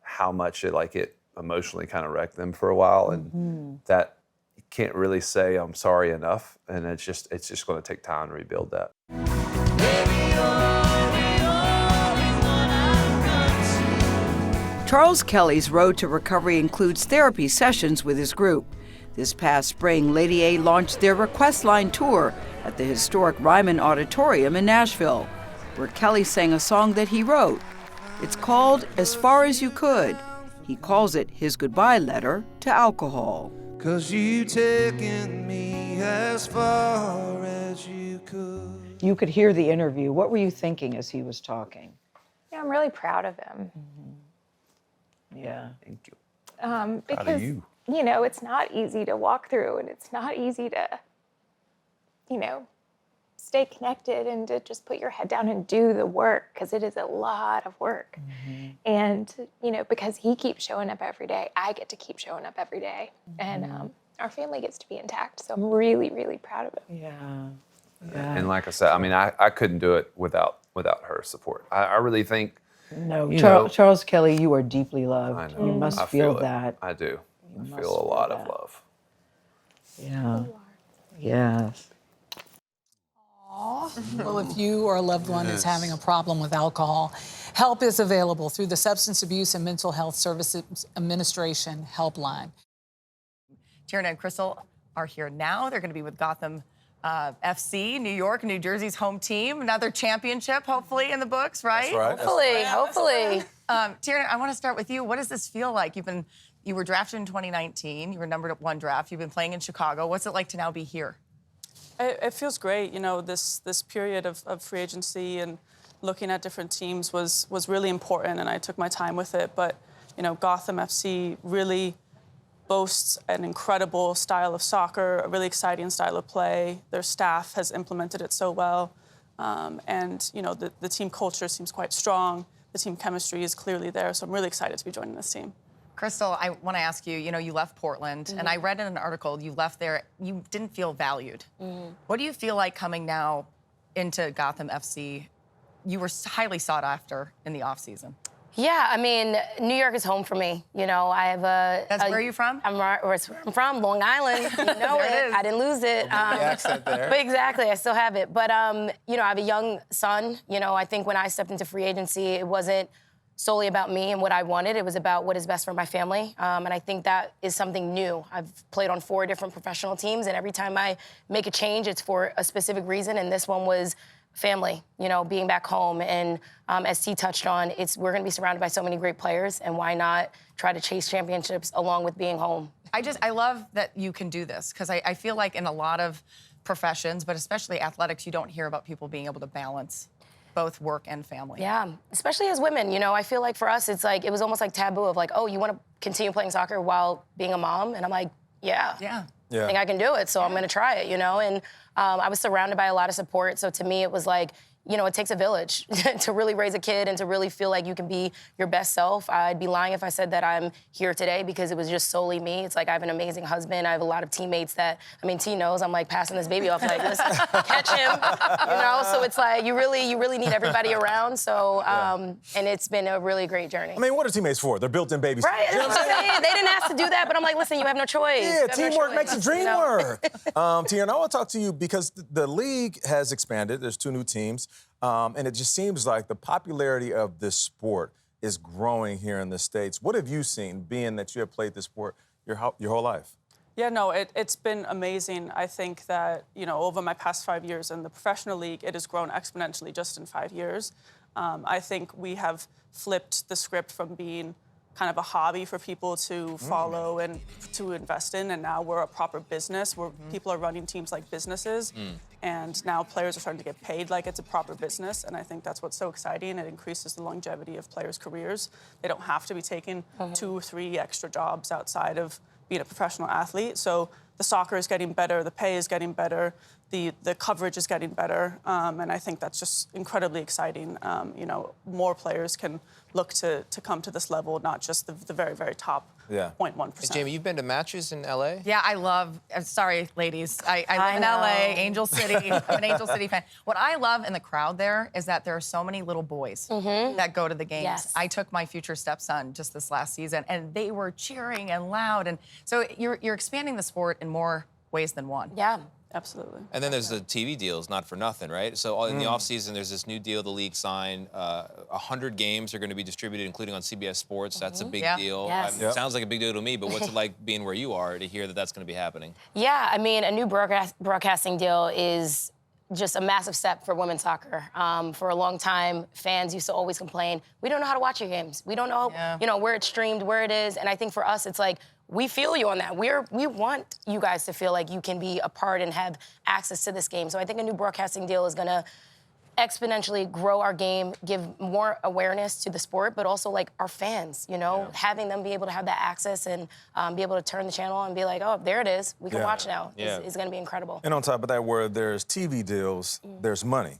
how much it emotionally kind of wrecked them for a while. And that you can't really say I'm sorry enough. And it's just going to take time to rebuild that. Charles Kelley's road to recovery includes therapy sessions with his group. This past spring, Lady A launched their Request Line tour at the historic Ryman Auditorium in Nashville, where Kelley sang a song that he wrote. It's called As Far As You Could. He calls it his goodbye letter to alcohol. 'Cause you taken me as far as you could. You could hear the interview. What were you thinking as he was talking? Yeah, I'm really proud of him. Yeah. Thank you. Because, it's not easy to walk through, and it's not easy to, stay connected and to just put your head down and do the work, because it is a lot of work. And, because he keeps showing up every day, I get to keep showing up every day. And our family gets to be intact. So I'm really, really proud of him. Yeah. And like I said, I mean, I couldn't do it without her support. I really think. No, Charles Kelley, you are deeply loved. I know. You must I feel it. that. I do. You I must feel a lot of that. love. Yeah. Yes. Well, if you or a loved one is having a problem with alcohol, Help is available through the Substance Abuse and Mental Health Services Administration helpline. Tierna and Crystal are here now. They're going to be with Gotham FC, New York, New Jersey's home team. Another championship, hopefully, in the books, right? That's right. Hopefully. Tierna, I want to start with you. What does this feel like? You were drafted in 2019. You were numbered at 1 draft. You've been playing in Chicago. What's it like to now be here? It feels great. You know, this period of free agency and looking at different teams was really important, and I took my time with it. But, you know, Gotham FC really boasts an incredible style of soccer, a really exciting style of play. Their staff has implemented it so well. And, you know, the team culture seems quite strong. The team chemistry is clearly there. So I'm really excited to be joining this team. Crystal, I want to ask you, you left Portland, and I read in an article you left there, you didn't feel valued. What do you feel like coming now into Gotham FC? You were highly sought after in the offseason. Yeah, I mean, New York is home for me. You know, I have a... That's where are you from? I'm from, Long Island. You know There it is. I didn't lose it. The accent there. But exactly, I still have it. But, you know, I have a young son. You know, I think when I stepped into free agency, it wasn't solely about me and what I wanted. It was about what is best for my family. And I think that is something new. I've played on 4 different professional teams, and every time I make a change, it's for a specific reason, and this one was family, you know, being back home. And as T touched on, we're going to be surrounded by so many great players, and why not try to chase championships along with being home? I love that you can do this, because I feel like in a lot of professions, but especially athletics, you don't hear about people being able to balance both work and family. Yeah, especially as women, you know, I feel like for us, it's like, it was almost like taboo of like, oh, you want to continue playing soccer while being a mom? And I'm like, yeah. I think I can do it, so I'm going to try it, you know? And I was surrounded by a lot of support, so to me it was like, you know, it takes a village to really raise a kid and to really feel like you can be your best self. I'd be lying if I said that I'm here today because it was just solely me. It's like I have an amazing husband. I have a lot of teammates that, I mean, T knows I'm like passing this baby off like, listen, catch him, you know? So it's like you really need everybody around. So, and it's been a really great journey. I mean, what are teammates for? They're built-in babies. Right, you know what I'm saying? They didn't ask to do that, but I'm like, listen, you have no choice. Yeah, teamwork makes the dream work. Tierna, I want to talk to you because the league has expanded. There's 2 new teams. And it just seems like the popularity of this sport is growing here in the States. What have you seen, being that you have played this sport your whole life? Yeah, no, it's been amazing. I think that, you know, over my past 5 years in the professional league, it has grown exponentially just in 5 years. I think we have flipped the script from being kind of a hobby for people to follow and to invest in, and now we're a proper business where people are running teams like businesses, and now players are starting to get paid like it's a proper business, and I think that's what's so exciting. It increases the longevity of players' careers. They don't have to be taking 2 or 3 extra jobs outside of being a professional athlete. So the soccer is getting better, the pay is getting better, the coverage is getting better, and I think that's just incredibly exciting. You know, more players can look to come to this level, not just the very, very top 0.1%. Jamie, you've been to matches in LA? Yeah, I love, sorry, ladies. I live in LA, Angel City. I'm an Angel City fan. What I love in the crowd there is that there are so many little boys that go to the games. Yes. I took my future stepson just this last season, and they were cheering and loud. And so you're expanding the sport in more ways than one. Yeah. Absolutely. And then there's the TV deals, not for nothing, right? So in the offseason, there's this new deal the league signed. 100 games are going to be distributed, including on CBS Sports. That's a big deal. Yes. It sounds like a big deal to me, but what's it like being where you are to hear that that's going to be happening? Yeah, I mean, a new broadcasting deal is just a massive step for women's soccer. For a long time, fans used to always complain, we don't know how to watch your games. We don't know, you know, where it's streamed, where it is. And I think for us, it's like, we feel you on that. We want you guys to feel like you can be a part and have access to this game. So I think a new broadcasting deal is gonna exponentially grow our game, give more awareness to the sport, but also like our fans, you know, having them be able to have that access and be able to turn the channel and be like, oh, there it is, we can watch now. Is gonna be incredible. And on top of that, where there's TV deals, there's money.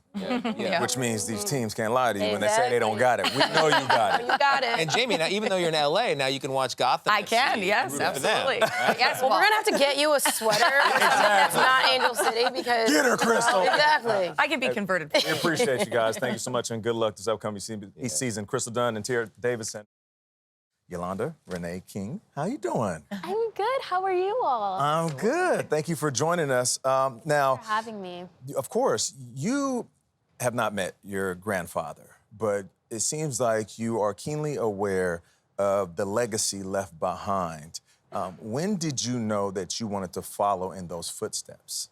Which means these teams can't lie to you when they say they don't got it. We know you got it. You got it. And Jamie, now, even though you're in LA, now you can watch Gotham. I can, yes, absolutely. Yes, well, we're gonna have to get you a sweater that's not Angel City because... Get her, Crystal. Exactly. I can be converted. We appreciate you guys. Thank you so much, and good luck this upcoming season. Crystal Dunn and Tierna Davidson. Yolanda, Renee King, how you doing? I'm good. How are you all? I'm good. Thank you for joining us. Now, Thanks for having me. Of course, you have not met your grandfather, but it seems like you are keenly aware of the legacy left behind. When did you know that you wanted to follow in those footsteps?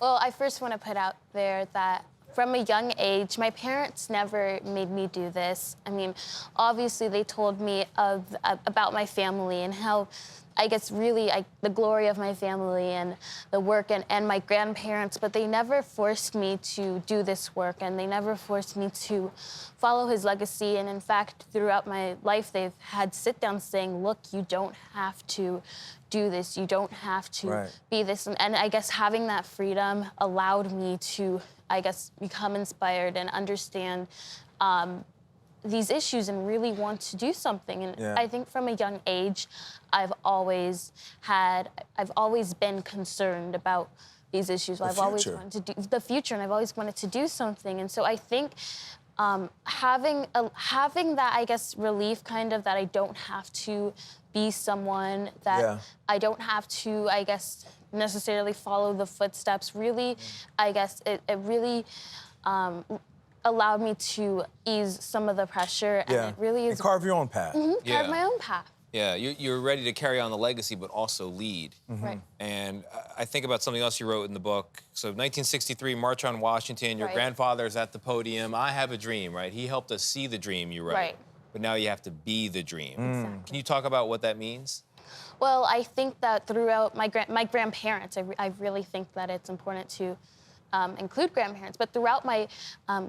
Well, I first want to put out there that from a young age, my parents never made me do this. I mean, obviously they told me about my family and how, I guess, really the glory of my family and the work and my grandparents, but they never forced me to do this work and they never forced me to follow his legacy. And in fact, throughout my life, they've had sit-downs saying, look, you don't have to do this. You don't have to be this. And I guess having that freedom allowed me to, I guess, become inspired and understand these issues and really want to do something. And I think from a young age, I've always been concerned about these issues. I've always wanted to do the future, and I've always wanted to do something. And so I think having that, I guess, relief kind of that I don't have to be someone, that I don't have to, I guess, necessarily follow the footsteps, really, I guess, it really allowed me to ease some of the pressure, and it really is... And carve your own path. Carve my own path. Yeah, you're ready to carry on the legacy, but also lead. Right. And I think about something else you wrote in the book. So 1963, March on Washington, your Right. grandfather's at the podium. I have a dream, right? He helped us see the dream, you write. Right. But now you have to be the dream. Can you talk about what that means? Well, I think that throughout my grandparents, I really think that it's important to include grandparents, but throughout my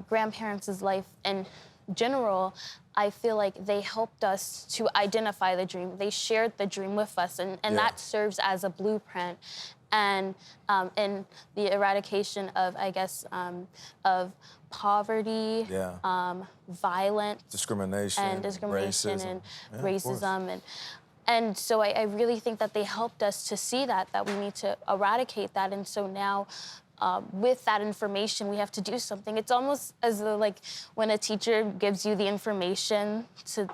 grandparents' life in general, I feel like they helped us to identify the dream. They shared the dream with us, and that serves as a blueprint. And in the eradication of, I guess, of poverty, violence, discrimination, and racism, and and so I really think that they helped us to see that we need to eradicate that. And so now, with that information, we have to do something. It's almost as though, like, when a teacher gives you the information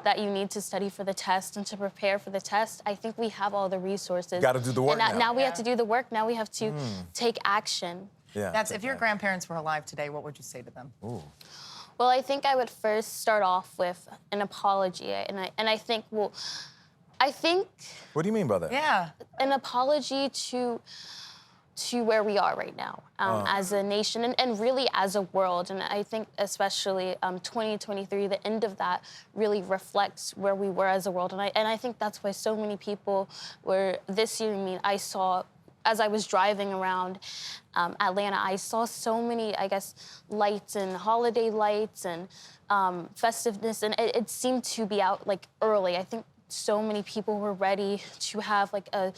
that you need to study for the test and to prepare for the test, I think we have all the resources. Got to do the work and now we have to do the work. Now we have to take action. That's, if your grandparents were alive today, what would you say to them? Well, I think I would first start off with an apology, and I think, well, What do you mean by that? Yeah. An apology to where we are right now as a nation and really as a world. And I think especially 2023, the end of that really reflects where we were as a world. And I think that's why so many people were this year. I mean, I saw, as I was driving around Atlanta, I saw so many, I guess, lights and holiday lights and festiveness. And it seemed to be out like early. I think so many people were ready to have like a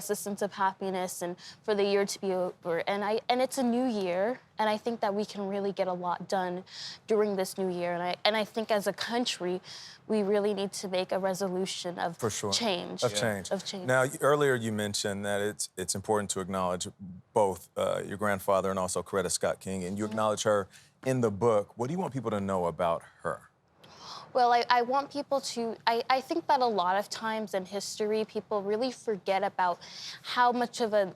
sense of happiness and for the year to be over. And it's a new year, and I think that we can really get a lot done during this new year. And I think as a country, we really need to make a resolution of change. Of change. Now, earlier you mentioned that it's important to acknowledge both your grandfather and also Coretta Scott King, and you acknowledge her in the book. What do you want people to know about her? Well, I want people to, I think that a lot of times in history, people really forget about how much of a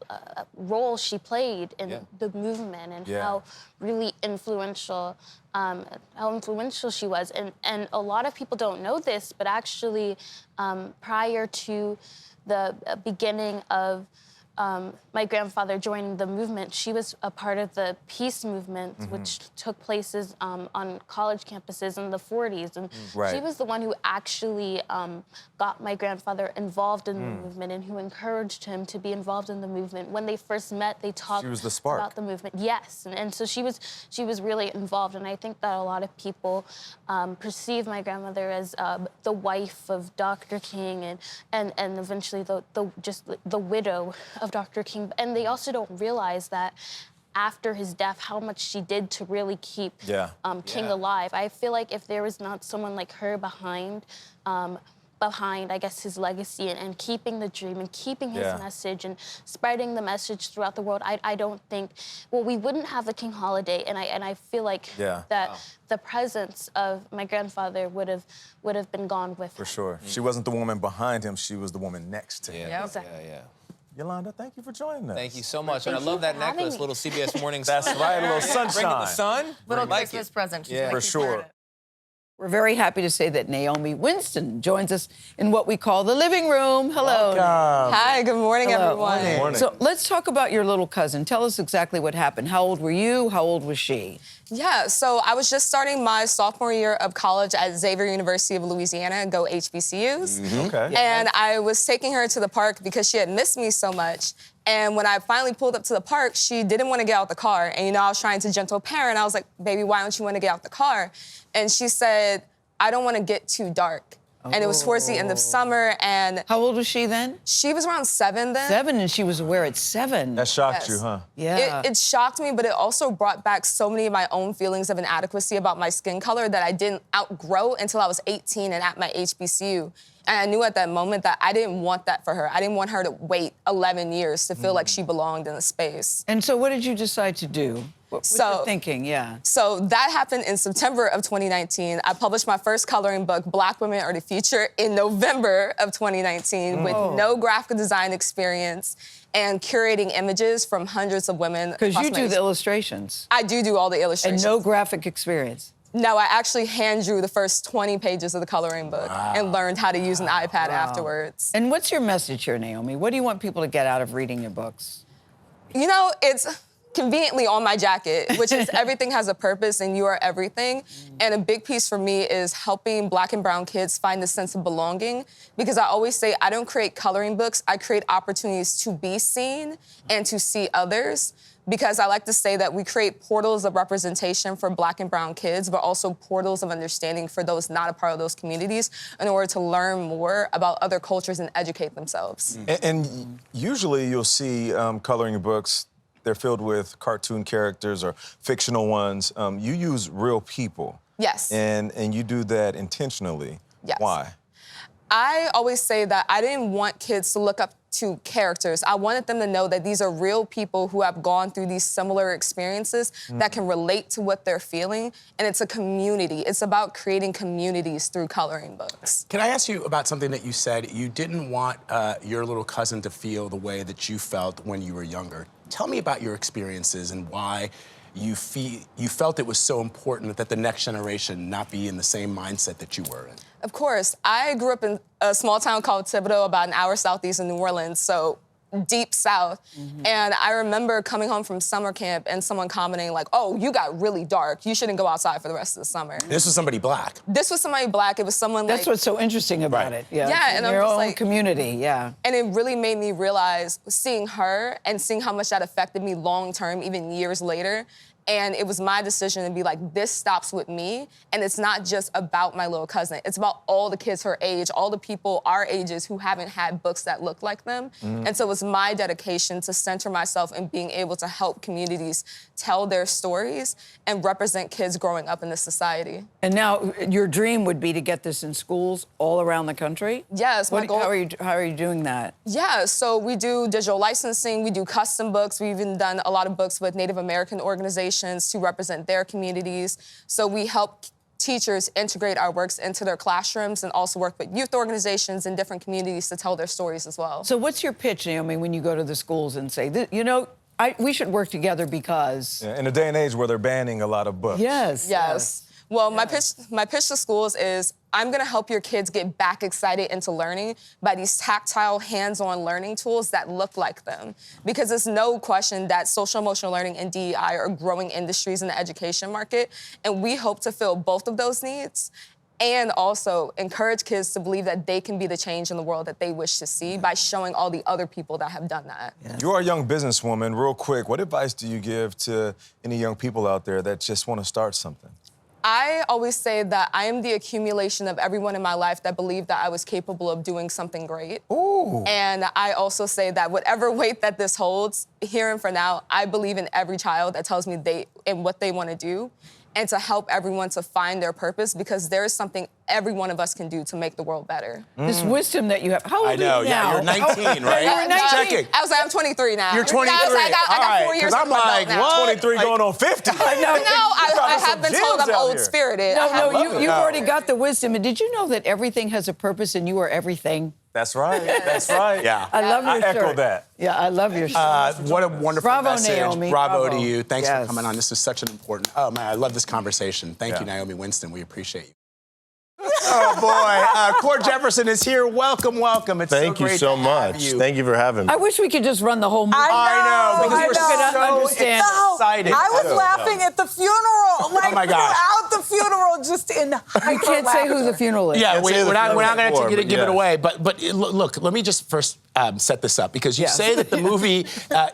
role she played in the movement and how really influential, she was. And a lot of people don't know this, but actually prior to the beginning of my grandfather joining the movement, she was a part of the peace movement, which took places on college campuses in the 40s. And she was the one who actually got my grandfather involved in the movement and who encouraged him to be involved in the movement. When they first met, they talked about the movement. Yes, and so she was really involved. And I think that a lot of people perceive my grandmother as the wife of Dr. King and eventually the widow of Dr. King. And they also don't realize that after his death, how much she did to really keep King alive. I feel like if there was not someone like her behind, I guess, his legacy and keeping the dream and keeping his message and spreading the message throughout the world, I don't think, well, we wouldn't have a King holiday. And I feel like that the presence of my grandfather would have been gone with For sure. She wasn't the woman behind him, she was the woman next to him. Exactly. Yolanda, thank you for joining us. Thank you so much. And I love that necklace, little CBS Mornings. That's right, a little sunshine. Bringing the sun. Little Christmas present. For sure. We're very happy to say that Naomi Winston joins us in what we call the living room. Hello. Welcome. Hi, good morning, Hello. everyone. Good morning. So let's talk about your little cousin. Tell us exactly what happened. How old were you? How old was she? Yeah, so I was just starting my sophomore year of college at Xavier University of Louisiana, go HBCUs. Okay. And I was taking her to the park because she had missed me so much. And when I finally pulled up to the park, she didn't want to get out the car. And, you know, I was trying to gentle parent. I was like, baby, why don't you want to get out the car? And she said, I don't want to get too dark. And it was towards the end of summer, and... How old was she then? She was around 7 then. 7, and she was aware at 7. That shocked Yes. you, huh? Yeah. It shocked me, but it also brought back so many of my own feelings of inadequacy about my skin color that I didn't outgrow until I was 18 and at my HBCU. And I knew at that moment that I didn't want that for her. I didn't want her to wait 11 years to feel like she belonged in a space. And so what did you decide to do? What was your thinking, yeah? So that happened in September of 2019. I published my first coloring book, Black Women Are the Future, in November of 2019 with no graphic design experience and curating images from hundreds of women. Because you do the illustrations. I do all the illustrations. And no graphic experience. No, I actually hand drew the first 20 pages of the coloring book and learned how to use an iPad afterwards. And what's your message here, Naomi? What do you want people to get out of reading your books? You know, it's conveniently on my jacket, which is everything has a purpose and you are everything. And a big piece for me is helping Black and brown kids find a sense of belonging, because I always say I don't create coloring books, I create opportunities to be seen and to see others. Because I like to say that we create portals of representation for Black and brown kids, but also portals of understanding for those not a part of those communities in order to learn more about other cultures and educate themselves. And usually you'll see coloring books, they're filled with cartoon characters or fictional ones. You use real people. Yes. And you do that intentionally. Yes. Why? I always say that I didn't want kids to look up to characters. I wanted them to know that these are real people who have gone through these similar experiences that can relate to what they're feeling. And it's a community. It's about creating communities through coloring books. Can I ask you about something that you said? You didn't want your little cousin to feel the way that you felt when you were younger. Tell me about your experiences and why you felt it was so important that the next generation not be in the same mindset that you were in. Of course. I grew up in a small town called Thibodaux, about an hour southeast of New Orleans, so deep south. And I remember coming home from summer camp and someone commenting like, oh, you got really dark. You shouldn't go outside for the rest of the summer. This was somebody Black. This was somebody Black. It was someone That's what's so interesting about it. Yeah, Yeah, and I'm your just own like, community, yeah. And it really made me realize, seeing her and seeing how much that affected me long term, even years later. And it was my decision to be like, this stops with me. And it's not just about my little cousin. It's about all the kids her age, all the people our ages who haven't had books that look like them. And so it was my dedication to center myself in being able to help communities tell their stories and represent kids growing up in this society. And now your dream would be to get this in schools all around the country? Yes, my goal. How are you doing that? Yeah, so we do digital licensing, we do custom books. We've even done a lot of books with Native American organizations to represent their communities. So we help teachers integrate our works into their classrooms and also work with youth organizations and different communities to tell their stories as well. So what's your pitch, Naomi, when you go to the schools and say, you know, we should work together because... Yeah, in a day and age where they're banning a lot of books. Yes. Well, my pitch to schools is I'm gonna help your kids get back excited into learning by these tactile, hands-on learning tools that look like them. Because there's no question that social emotional learning and DEI are growing industries in the education market, and we hope to fill both of those needs and also encourage kids to believe that they can be the change in the world that they wish to see by showing all the other people that have done that. You are a young businesswoman. Real quick, what advice do you give to any young people out there that just want to start something? I always say that I am the accumulation of everyone in my life that believed that I was capable of doing something great. Ooh. And I also say that whatever weight that this holds, here and for now, I believe in every child that tells me what they want to do, and to help everyone to find their purpose, because there is something every one of us can do to make the world better. This wisdom that you have. How old I know, are you now? yeah, you're 19, right? You're 19. Checking. I'm 23 now. You're 23. I got 4 years Because I'm like, now. 23 going on 50. I have been told I'm old-spirited. No, you've already got the wisdom. And did you know that everything has a purpose and you are everything? That's right. That's right. Yeah. I love your I shirt. echo that. Yeah, I love your shirt. What a wonderful Bravo, message. Naomi. Bravo Bravo. to you. Thanks Yes. for coming on. This is such an important... Oh, man, I love this conversation. Thank Yeah. you, Naomi Winston. We appreciate you. Oh, boy. Cord Jefferson is here. Welcome, welcome. It's Thank so you great so to have much. you. Thank you for having me. I wish we could just run the whole movie. I know, because we're so understand. excited. I was too. laughing at the funeral. Like, Oh, my gosh. throughout the funeral, just in I can't say who the funeral is. Yeah, we're not going to give it yes. away. But look, let me just first set this up, because you say that the movie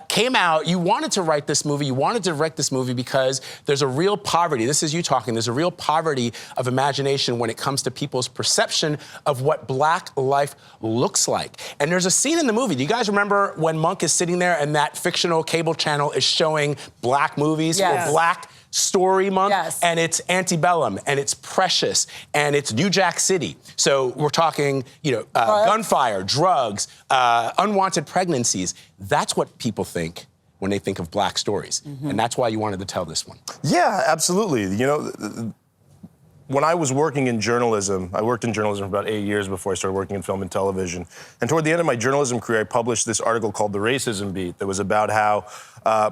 came out. You wanted to write this movie. You wanted to direct this movie because there's a real poverty. This is you talking. There's a real poverty of imagination when it comes to people's perception of what Black life looks like. And there's a scene in the movie. Do you guys remember when Monk is sitting there and that fictional cable channel is showing Black movies Yes. for Black Story Month? Yes. And it's Antebellum, and it's Precious, and it's New Jack City. So we're talking, gunfire, drugs, unwanted pregnancies. That's what people think when they think of Black stories. And that's why you wanted to tell this one. Yeah, absolutely. When I was working in journalism, I worked in journalism for about 8 years before I started working in film and television. And toward the end of my journalism career, I published this article called The Racism Beat that was about how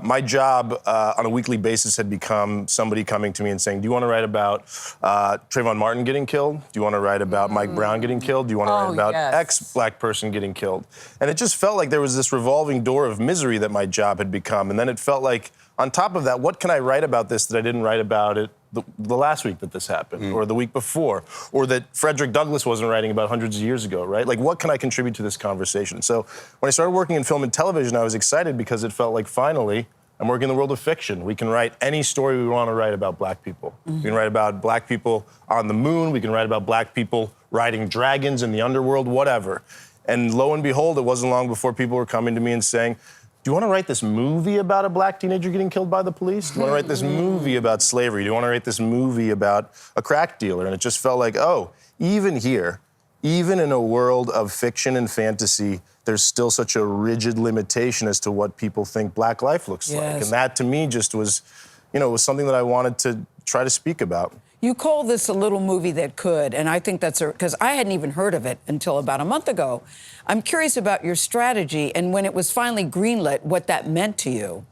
my job on a weekly basis had become somebody coming to me and saying, do you want to write about Trayvon Martin getting killed? Do you want to write about Mike Brown getting killed? Do you want to write about X Black person getting killed? And it just felt like there was this revolving door of misery that my job had become. And then it felt like, on top of that, what can I write about this that I didn't write about it the last week that this happened, or the week before, or that Frederick Douglass wasn't writing about hundreds of years ago, right? Like, what can I contribute to this conversation? So when I started working in film and television, I was excited because it felt like, finally, I'm working in the world of fiction. We can write any story we want to write about Black people. We can write about Black people on the moon. We can write about Black people riding dragons in the underworld, whatever. And lo and behold, it wasn't long before people were coming to me and saying, do you want to write this movie about a Black teenager getting killed by the police? Do you want to write this movie about slavery? Do you want to write this movie about a crack dealer? And it just felt like, oh, even here, even in a world of fiction and fantasy, there's still such a rigid limitation as to what people think Black life looks like. And that, to me, just was, was something that I wanted to try to speak about. You call this a little movie that could, and I think that's because I hadn't even heard of it until about a month ago. I'm curious about your strategy and when it was finally greenlit, what that meant to you.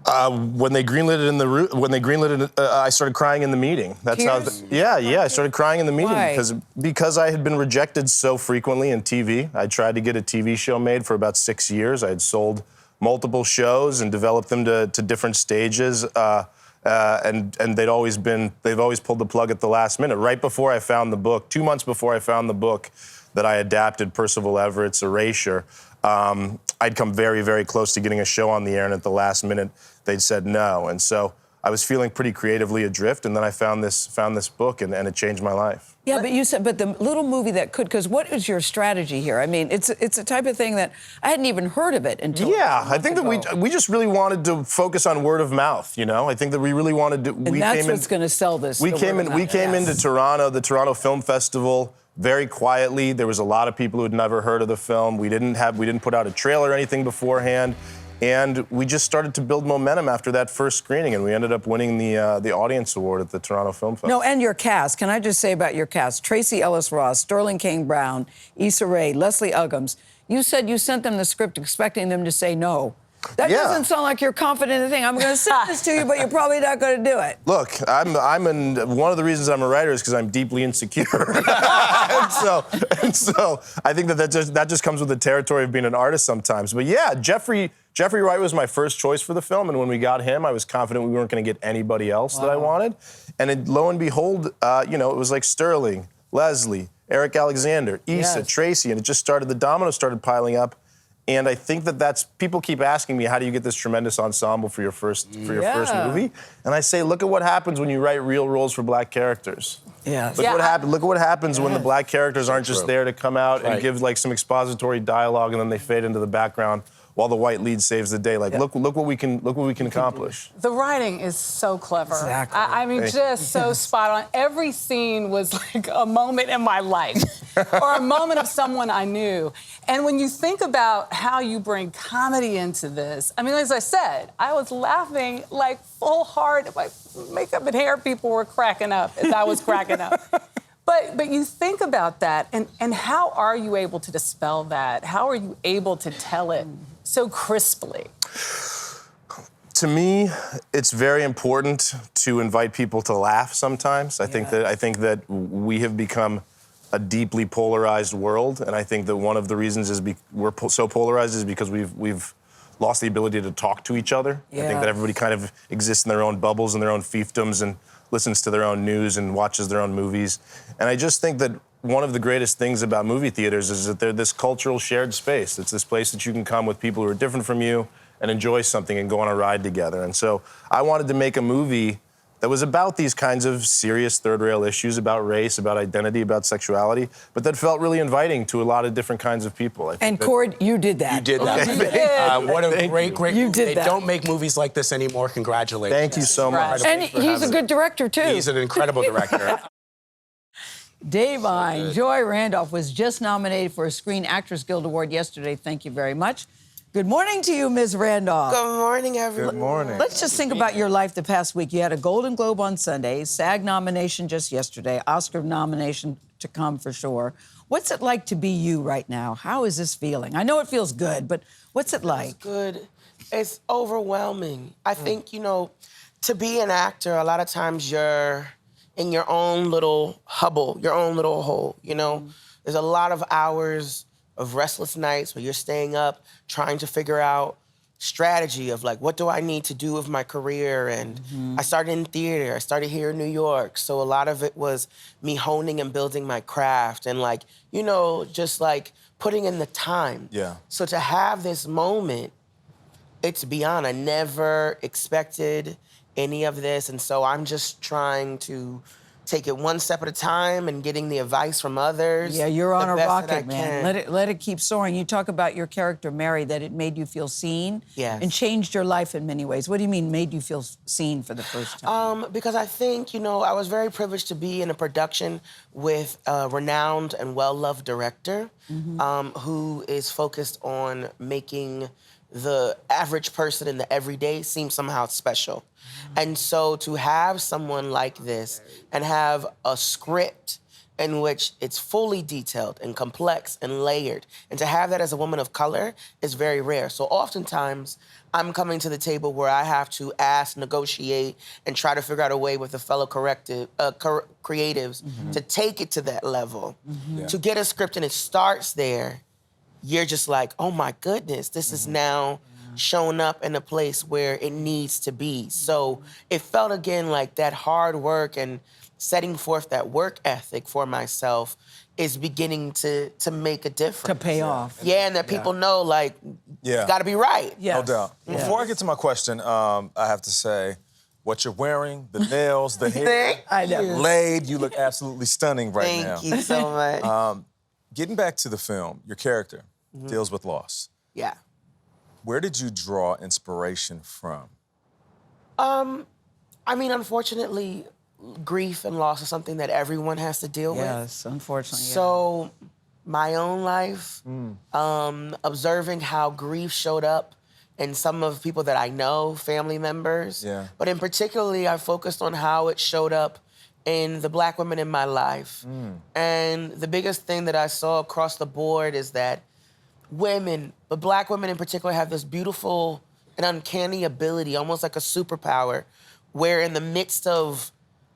When they greenlit it I started crying in the meeting. That's Tears? I started crying in the meeting. Why? Because I had been rejected so frequently in TV. I tried to get a TV show made for about 6 years. I had sold multiple shows and developed them to different stages. And they've always pulled the plug at the last minute. Right before I found the book, 2 months before I found the book that I adapted, Percival Everett's Erasure, I'd come very, very close to getting a show on the air, and at the last minute, they'd said no. And so I was feeling pretty creatively adrift, and then I found this book, and it changed my life. Yeah, but you said, but the little movie that could, because what is your strategy here? I mean, it's a type of thing that I hadn't even heard of it until. Yeah, I think that we just really wanted to focus on word of mouth. I think that we really wanted to. And that's what's going to sell this. We came into Toronto, the Toronto Film Festival, very quietly. There was a lot of people who had never heard of the film. We didn't put out a trailer or anything beforehand. And we just started to build momentum after that first screening, and we ended up winning the Audience Award at the Toronto Film Festival. No, and your cast. Can I just say about your cast? Tracy Ellis Ross, Sterling Kane Brown, Issa Rae, Leslie Uggams. You said you sent them the script expecting them to say no. That doesn't sound like you're confident in the thing. I'm going to send this to you, but you're probably not going to do it. Look, one of the reasons I'm a writer is because I'm deeply insecure. and so I think that just comes with the territory of being an artist sometimes. But yeah, Jeffrey Wright was my first choice for the film, and when we got him, I was confident we weren't going to get anybody else that I wanted. And lo and behold, it was like Sterling, Leslie, Eric Alexander, Issa, Tracy, and it just started. The dominoes started piling up. And I think that's people keep asking me, how do you get this tremendous ensemble for your first movie? And I say, look at what happens when you write real roles for Black characters. Yes. Look at what happens when the Black characters aren't just there to come out and give like some expository dialogue, and then they fade into the background while the white lead saves the day. Like, look what we can accomplish. The writing is so clever. Exactly. I mean, just so spot on. Every scene was like a moment in my life or a moment of someone I knew. And when you think about how you bring comedy into this, I mean, as I said, I was laughing like full heart. My makeup and hair people were cracking up as I was cracking up. But you think about that, and how are you able to dispel that? How are you able to tell it so crisply? To me, it's very important to invite people to laugh sometimes. I think that we have become a deeply polarized world, and I think that one of the reasons is we're so polarized is because we've lost the ability to talk to each other. I think that everybody kind of exists in their own bubbles and their own fiefdoms and listens to their own news and watches their own movies. And I just think that one of the greatest things about movie theaters is that they're this cultural shared space. It's this place that you can come with people who are different from you and enjoy something and go on a ride together. And so I wanted to make a movie that was about these kinds of serious third-rail issues, about race, about identity, about sexuality, but that felt really inviting to a lot of different kinds of people. And Cord, you did that. You did that. What a great You did They that. don't make movies like this anymore. Congratulations. Thank you so much. And he's a good director, too. He's an incredible director. Da'Vine, Joy Randolph was just nominated for a Screen Actors Guild Award yesterday. Thank you very much. Good morning to you, Ms. Randolph. Good morning, everyone. Good morning. Let's just think about your life the past week. You had a Golden Globe on Sunday, SAG nomination just yesterday, Oscar nomination to come for sure. What's it like to be you right now? How is this feeling? I know it feels good, but what's it like? It's good. It's overwhelming. I think, you know, to be an actor, a lot of times you're in your own little hubble, your own little hole, you know? There's a lot of hours of restless nights where you're staying up trying to figure out strategy of like, what do I need to do with my career? And I started in theater, I started here in New York. So a lot of it was me honing and building my craft and like, you know, just like putting in the time. Yeah. So to have this moment, it's beyond, I never expected any of this. And so I'm just trying to take it one step at a time and getting the advice from others. Yeah, you're on the a best that I rocket, man. can. Let it keep soaring. You talk about your character, Mary, that it made you feel seen and changed your life in many ways. What do you mean made you feel seen for the first time? Because I think, you know, I was very privileged to be in a production with a renowned and well-loved director who is focused on making the average person in the everyday seem somehow special. And so to have someone like this and have a script in which it's fully detailed and complex and layered, and to have that as a woman of color is very rare. So oftentimes, I'm coming to the table where I have to ask, negotiate, and try to figure out a way with the fellow creatives to take it to that level. To get a script and it starts there, you're just like, oh my goodness, this is now shown up in a place where it needs to be. So it felt again like that hard work and setting forth that work ethic for myself is beginning to make a difference. To pay off. Yeah, and that people know, like, you gotta be right. No doubt. Before I get to my question, I have to say, what you're wearing, the nails, the hair, I know. laid, you look absolutely stunning right now. Thank you so much. Getting back to the film, your character deals with loss. Yeah. Where did you draw inspiration from? I mean, unfortunately, grief and loss is something that everyone has to deal with. Yes, unfortunately. So my own life, observing how grief showed up in some of the people that I know, family members. Yeah. But in particularly, I focused on how it showed up in the Black women in my life. And the biggest thing that I saw across the board is that women, but Black women in particular, have this beautiful and uncanny ability, almost like a superpower, where in the midst of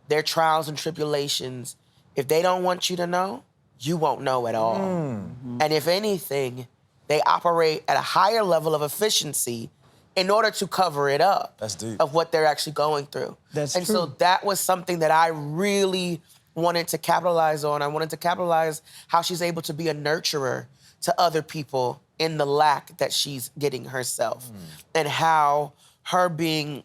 their trials and tribulations, if they don't want you to know, you won't know at all. And if anything, they operate at a higher level of efficiency in order to cover it up. That's deep. Of what they're actually going through. That's and true. so that was something that I really wanted to capitalize on. I wanted to capitalize how she's able to be a nurturer to other people in the lack that she's getting herself. And how her being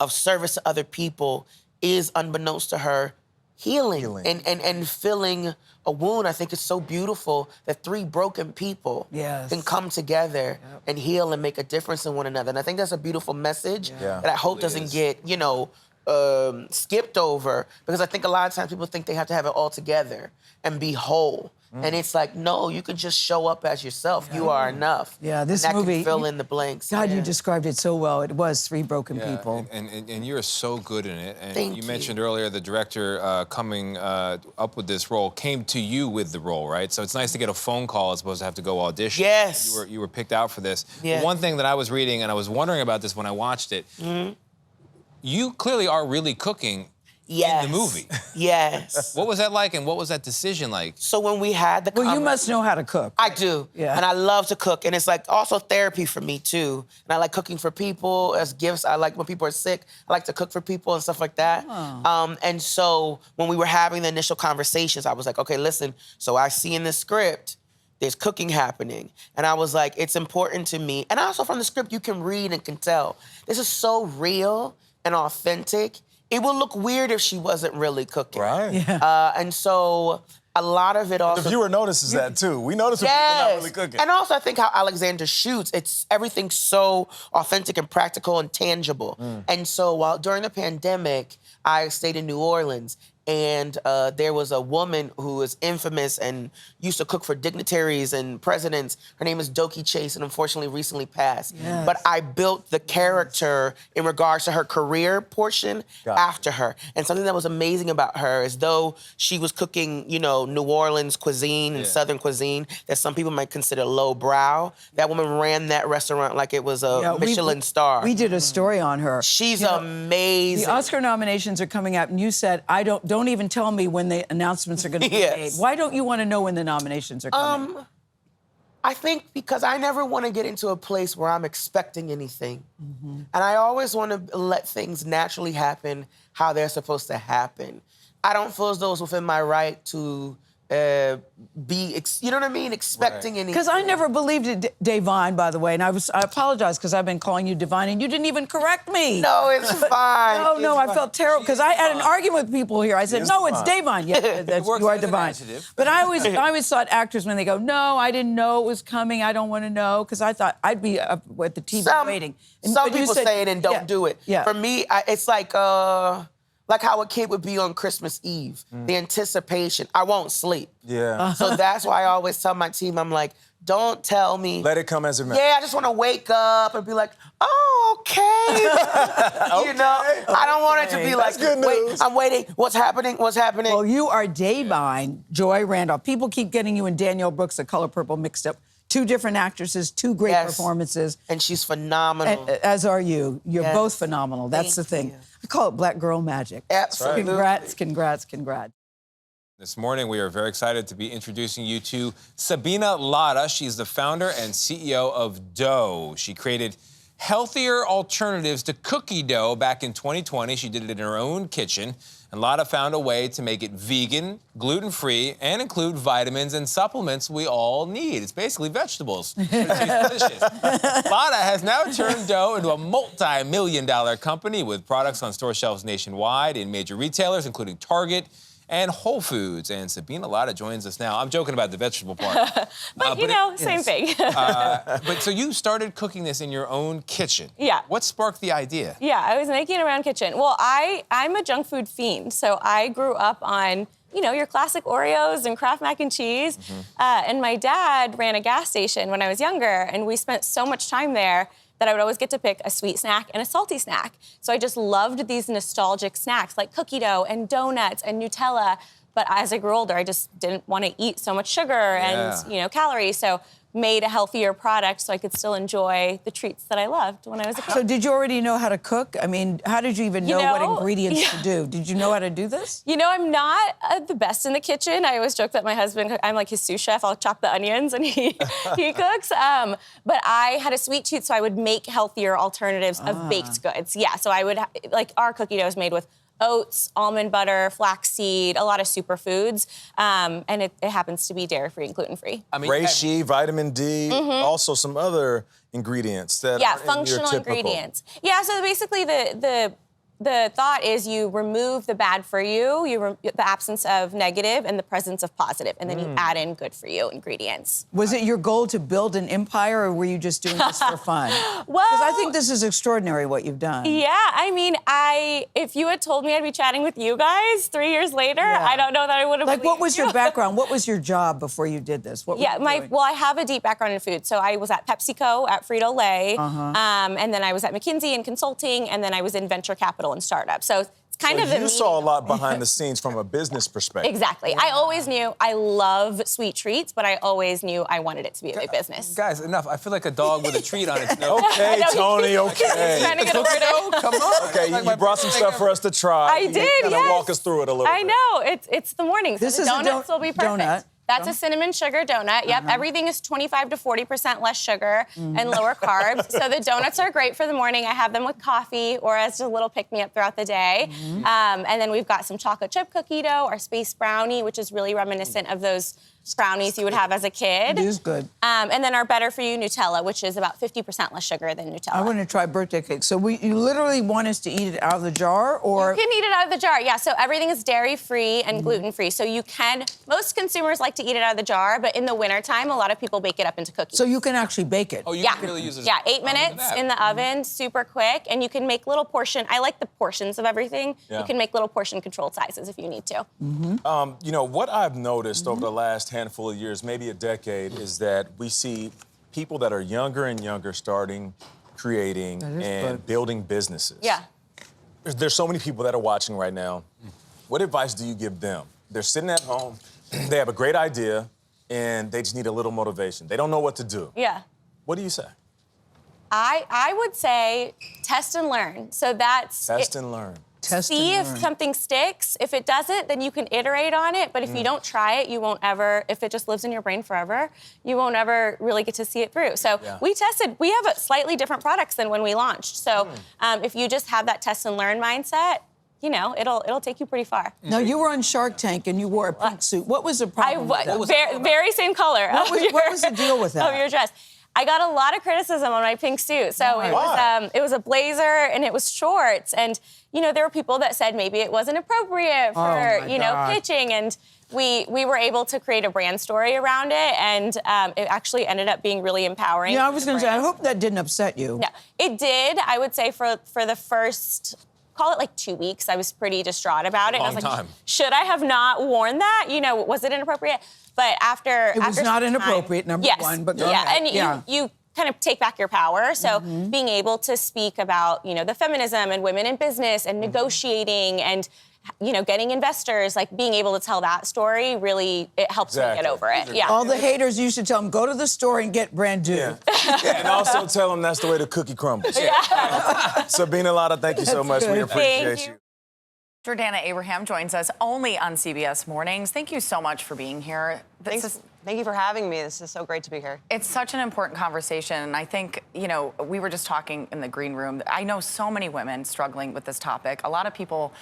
of service to other people is, unbeknownst to her, healing. And filling a wound. I think it's so beautiful that three broken people can come together and heal and make a difference in one another. And I think that's a beautiful message that I hope doesn't get, you know, skipped over because I think a lot of times people think they have to have it all together and be whole. And it's like, no, you can just show up as yourself. You are enough. Yeah, this and that movie. can fill in the blanks. God, yeah. you described it so well. It was three broken people. And you're so good in it. And Thank you you. mentioned earlier the director coming up with this role came to you with the role, right? So it's nice to get a phone call as opposed to have to go audition. Yes. You were picked out for this. Yeah. One thing that I was reading, and I was wondering about this when I watched it, you clearly are really cooking in the movie. Yes. What was that like, and what was that decision like? So when we had the Well, you must know how to cook. I do. Yeah. And I love to cook. And it's like also therapy for me too. And I like cooking for people as gifts. I like when people are sick, I like to cook for people and stuff like that. And so when we were having the initial conversations, I was like, okay, listen, so I see in the script, there's cooking happening. And I was like, it's important to me. And also from the script, you can read and can tell. This is so real and authentic. It would look weird if she wasn't really cooking. Right. Yeah. And so a lot of it also... The viewer notices that, too. We notice when people are not really cooking. And also, I think how Alexandra shoots, it's everything's so authentic and practical and tangible. And so during the pandemic, I stayed in New Orleans, and there was a woman who is infamous and used to cook for dignitaries and presidents. Her name is Doki Chase, and unfortunately recently passed. Yes. But I built the character in regards to her career portion after her. And something that was amazing about her is though she was cooking, you know, New Orleans cuisine and Southern cuisine that some people might consider lowbrow, that woman ran that restaurant like it was a Michelin star. We did a story on her. She's amazing. The Oscar nominations are coming out, and you said, don't even tell me when the announcements are going to be made. Why don't you want to know when the nominations are coming? I think because I never want to get into a place where I'm expecting anything. And I always want to let things naturally happen how they're supposed to happen. I don't feel as though it's within my right to be, you know what I mean, expecting anything. Because I never believed it, Davine, by the way, and I apologize because I've been calling you Divine, and you didn't even correct me. No, it's fine. No, I felt terrible because I had an argument with people here. I said, no, it's Davine. Yeah, you are Divine. But I always thought actors when they go, no, I didn't know it was coming. I don't want to know because I thought I'd be up at the TV waiting. Some people say it and don't do it. Yeah. For me, it's like how a kid would be on Christmas Eve. The anticipation. I won't sleep. Yeah. So that's why I always tell my team, I'm like, don't tell me. Let it come as it may. Yeah, I just want to wake up and be like, oh, okay. You know, I don't want it to be like, wait, I'm waiting. What's happening? What's happening? Well, you are Davine, Joy Randolph. People keep getting you and Danielle Brooks, The Color Purple, mixed up. Two different actresses, two great performances. And she's phenomenal. As are you. You're both phenomenal. That's the thing. I call it black girl magic. Absolutely. Congrats, congrats, congrats. This morning, we are very excited to be introducing you to Sabeena Ladha. She's the founder and CEO of Dough. She created healthier alternatives to cookie dough back in 2020. She did it in her own kitchen. And Ladha found a way to make it vegan, gluten-free, and include vitamins and supplements we all need. It's basically vegetables. It's delicious. Ladha has now turned Dough into a multi-million-dollar company with products on store shelves nationwide in major retailers, including Target and Whole Foods. And Sabeena Ladha joins us now. I'm joking about the vegetable part. but you know, same thing. But so you started cooking this in your own kitchen. Yeah. What sparked the idea? Yeah, I was making it around kitchen. Well, I'm a junk food fiend, so I grew up on, you know, your classic Oreos and Kraft mac and cheese. And my dad ran a gas station when I was younger, and we spent so much time there that I would always get to pick a sweet snack and a salty snack. So I just loved these nostalgic snacks like cookie dough and donuts and Nutella. But as I grew older, I just didn't want to eat so much sugar and, you know, calories. So made a healthier product so I could still enjoy the treats that I loved when I was a kid. So did you already know how to cook? I mean, how did you even know what ingredients to do? Did you know how to do this? You know, I'm not the best in the kitchen. I always joke that my husband, I'm like his sous chef. I'll chop the onions and he cooks. But I had a sweet tooth, so I would make healthier alternatives of baked goods. Yeah, so I would, like our cookie dough is made with oats, almond butter, flaxseed, a lot of superfoods, and it happens to be dairy-free and gluten-free. I mean, reishi, vitamin D, also some other ingredients that are functional your typical. ingredients. Yeah, so basically the the thought is you remove the bad for you, the absence of negative and the presence of positive, and then you add in good for you ingredients. Was it your goal to build an empire, or were you just doing this for fun? Well, because I think this is extraordinary what you've done. Yeah, I mean, if you had told me I'd be chatting with you guys 3 years later, I don't know that I would have. Like, what was your background? What was your job before you did this? What were you doing? Well, I have a deep background in food. So I was at PepsiCo, at Frito-Lay, and then I was at McKinsey in consulting, and then I was in venture capital and startups. So it's kind of you saw a lot behind the scenes from a business perspective. Exactly. I always knew I love sweet treats, but I always knew I wanted it to be a big business. Guys, enough. I feel like a dog with a treat on its nose. Okay, Tony, okay. Trying to get over it. Come on. Okay, you brought some stuff for us to try. I did, yes. Walk us through it a little bit. I know. It's the morning, so This the is a donuts will be perfect. donut. That's a cinnamon sugar donut. Yep, everything is 25 to 40% less sugar and lower carbs. So the donuts are great for the morning. I have them with coffee or as a little pick-me-up throughout the day. And then we've got some chocolate chip cookie dough, our space brownie, which is really reminiscent of those brownies you would have as a kid. It is good. And then our Better For You Nutella, which is about 50% less sugar than Nutella. I want to try birthday cake. So you literally want us to eat it out of the jar, or? You can eat it out of the jar, yeah. So everything is dairy-free and gluten-free. So you can, most consumers like to eat it out of the jar, but in the wintertime, a lot of people bake it up into cookies. So you can actually bake it? Oh, you can really use it. Yeah, 8 minutes in the oven, super quick, and you can make little I like the portions of everything. Yeah. You can make little portion controlled sizes if you need to. You know, what I've noticed over the last handful of years, maybe a decade, is that we see people that are younger and younger starting, creating, and building businesses. Yeah. There's so many people that are watching right now. What advice do you give them? They're sitting at home, they have a great idea, and they just need a little motivation. They don't know what to do. Yeah. What do you say? I would say test and learn. So that's... Test and learn. See if something sticks. If it doesn't, then you can iterate on it. But if you don't try it, you won't ever, if it just lives in your brain forever, you won't ever really get to see it through. So we have a slightly different products than when we launched. So if you just have that test and learn mindset, you know, it'll take you pretty far. Now, you were on Shark Tank and you wore a pink suit. What was the problem with that? Very same color. What was the deal with that? Of your dress. I got a lot of criticism on my pink suit. So it was a blazer and it was shorts. And, you know, there were people that said maybe it wasn't appropriate for, pitching. And we were able to create a brand story around it. And it actually ended up being really empowering. Yeah, I was going to say, I hope that didn't upset you. No, it did. I would say for the first, call it like 2 weeks, I was pretty distraught about it. Long I was like, time. should I have not worn that? You know, was it inappropriate? But after It was not inappropriate, number one. But go ahead. And you kind of take back your power. So being able to speak about, you know, the feminism and women in business and negotiating and, you know, getting investors, like being able to tell that story really, it helps me get over it. Yeah. All the haters, you should tell them, go to the store and get brand new. Yeah. And also tell them that's the way the cookie crumbles. Sabeena Ladha, thank you so much. We appreciate you. Jordana Abraham joins us only on CBS Mornings. Thank you so much for being here. Thank you for having me. This is so great to be here. It's such an important conversation. And I think, you know, we were just talking in the green room. I know so many women struggling with this topic. A lot of people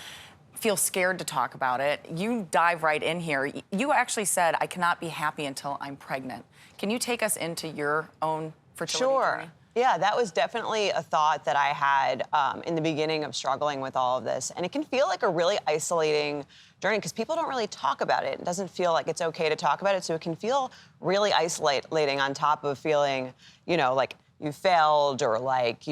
feel scared to talk about it. You dive right in here. You actually said, I cannot be happy until I'm pregnant. Can you take us into your own fertility journey? Yeah, that was definitely a thought that I had in the beginning of struggling with all of this. And it can feel like a really isolating journey because people don't really talk about it. It doesn't feel like it's okay to talk about it. So it can feel really isolating on top of feeling, you know, like you failed or like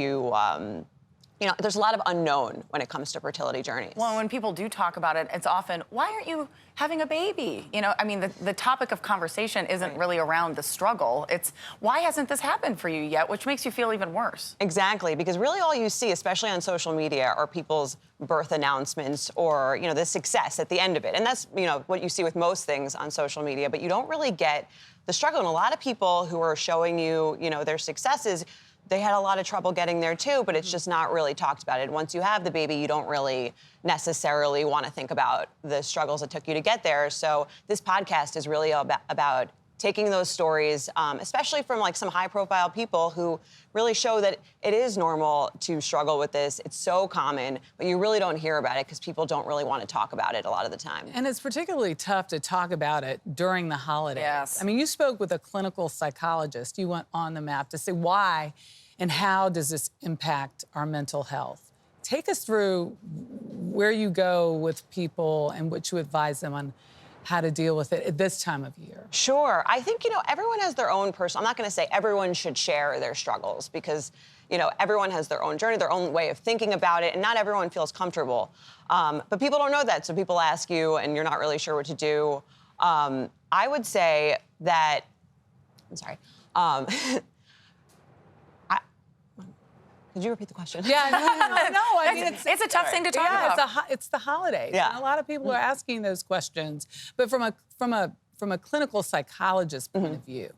you know, there's a lot of unknown when it comes to fertility journeys. Well, when people do talk about it, it's often, why aren't you having a baby? You know, I mean, the topic of conversation isn't really around the struggle. It's, why hasn't this happened for you yet? Which makes you feel even worse. Exactly, because really all you see, especially on social media, are people's birth announcements or, you know, the success at the end of it. And that's, you know, what you see with most things on social media, but you don't really get the struggle. And a lot of people who are showing you, you know, their successes, they had a lot of trouble getting there too, but it's just not really talked about it. Once you have the baby, you don't really necessarily want to think about the struggles it took you to get there. So this podcast is really about taking those stories, especially from like some high-profile people who really show that it is normal to struggle with this. It's so common, but you really don't hear about it because people don't really want to talk about it a lot of the time. And it's particularly tough to talk about it during the holidays. Yes. I mean, you spoke with a clinical psychologist. You went on the map to say why and how does this impact our mental health. take us through where you go with people and what you advise them on how to deal with it at this time of year. Sure. I think, everyone has their own personal, I'm not going to say everyone should share their struggles because, everyone has their own journey, their own way of thinking about it, and not everyone feels comfortable. But people don't know that, so people ask you, and you're not really sure what to do. I would say that, I'm sorry. Could you repeat the question? Yeah, no. I mean, it's a tough thing to talk about. It's the holidays. Yeah. And a lot of people are asking those questions, but from a clinical psychologist point of view,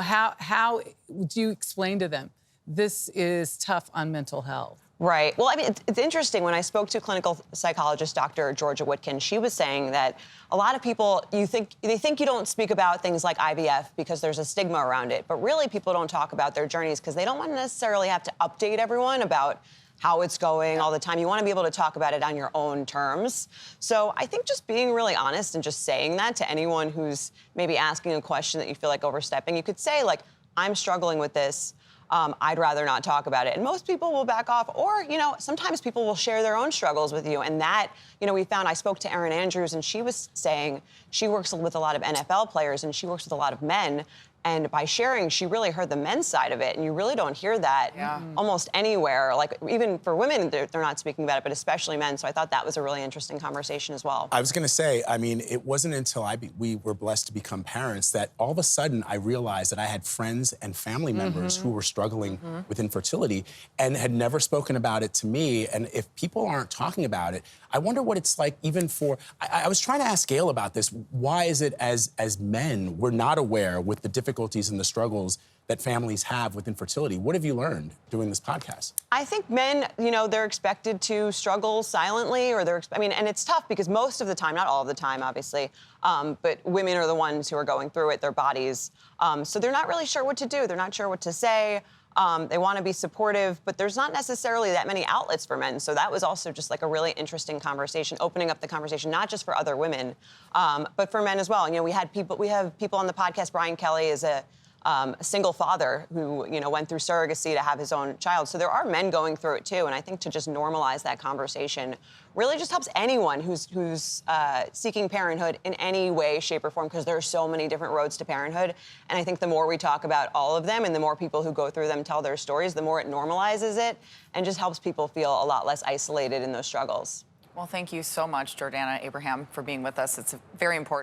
how do you explain to them this is tough on mental health? Right. Well, I mean, it's interesting. When I spoke to clinical psychologist Dr. Georgia Whitkin, she was saying that a lot of people, they think you don't speak about things like IVF because there's a stigma around it. But really, people don't talk about their journeys because they don't want to necessarily have to update everyone about how it's going all the time. You want to be able to talk about it on your own terms. So I think just being really honest and just saying that to anyone who's maybe asking a question that you feel like overstepping, you could say, like, I'm struggling with this. I'd rather not talk about it. And most people will back off. Or, sometimes people will share their own struggles with you. And that, we found, I spoke to Erin Andrews, and she was saying she works with a lot of NFL players, and she works with a lot of men. And by sharing, she really heard the men's side of it. And you really don't hear that almost anywhere. Like, even for women, they're not speaking about it, but especially men. So I thought that was a really interesting conversation as well. I was going to say, I mean, it wasn't until we were blessed to become parents that all of a sudden I realized that I had friends and family members who were struggling with infertility and had never spoken about it to me. And if people aren't talking about it, I wonder what it's like even for... I was trying to ask Gayle about this. Why is it as men we're not aware with the difficulties and the struggles that families have with infertility? What have you learned doing this podcast? I think men, they're expected to struggle silently, or and it's tough because most of the time, not all of the time, obviously, but women are the ones who are going through it, their bodies. So they're not really sure what to do. They're not sure what to say. They want to be supportive, but there's not necessarily that many outlets for men. So that was also just like a really interesting conversation, opening up the conversation, not just for other women, but for men as well. We have people on the podcast. Brian Kelley is a single father who, went through surrogacy to have his own child. So there are men going through it too. And I think to just normalize that conversation really just helps anyone who's seeking parenthood in any way, shape, or form, because there are so many different roads to parenthood. And I think the more we talk about all of them and the more people who go through them tell their stories, the more it normalizes it and just helps people feel a lot less isolated in those struggles. Well, thank you so much, Jordana Abraham, for being with us. It's very important.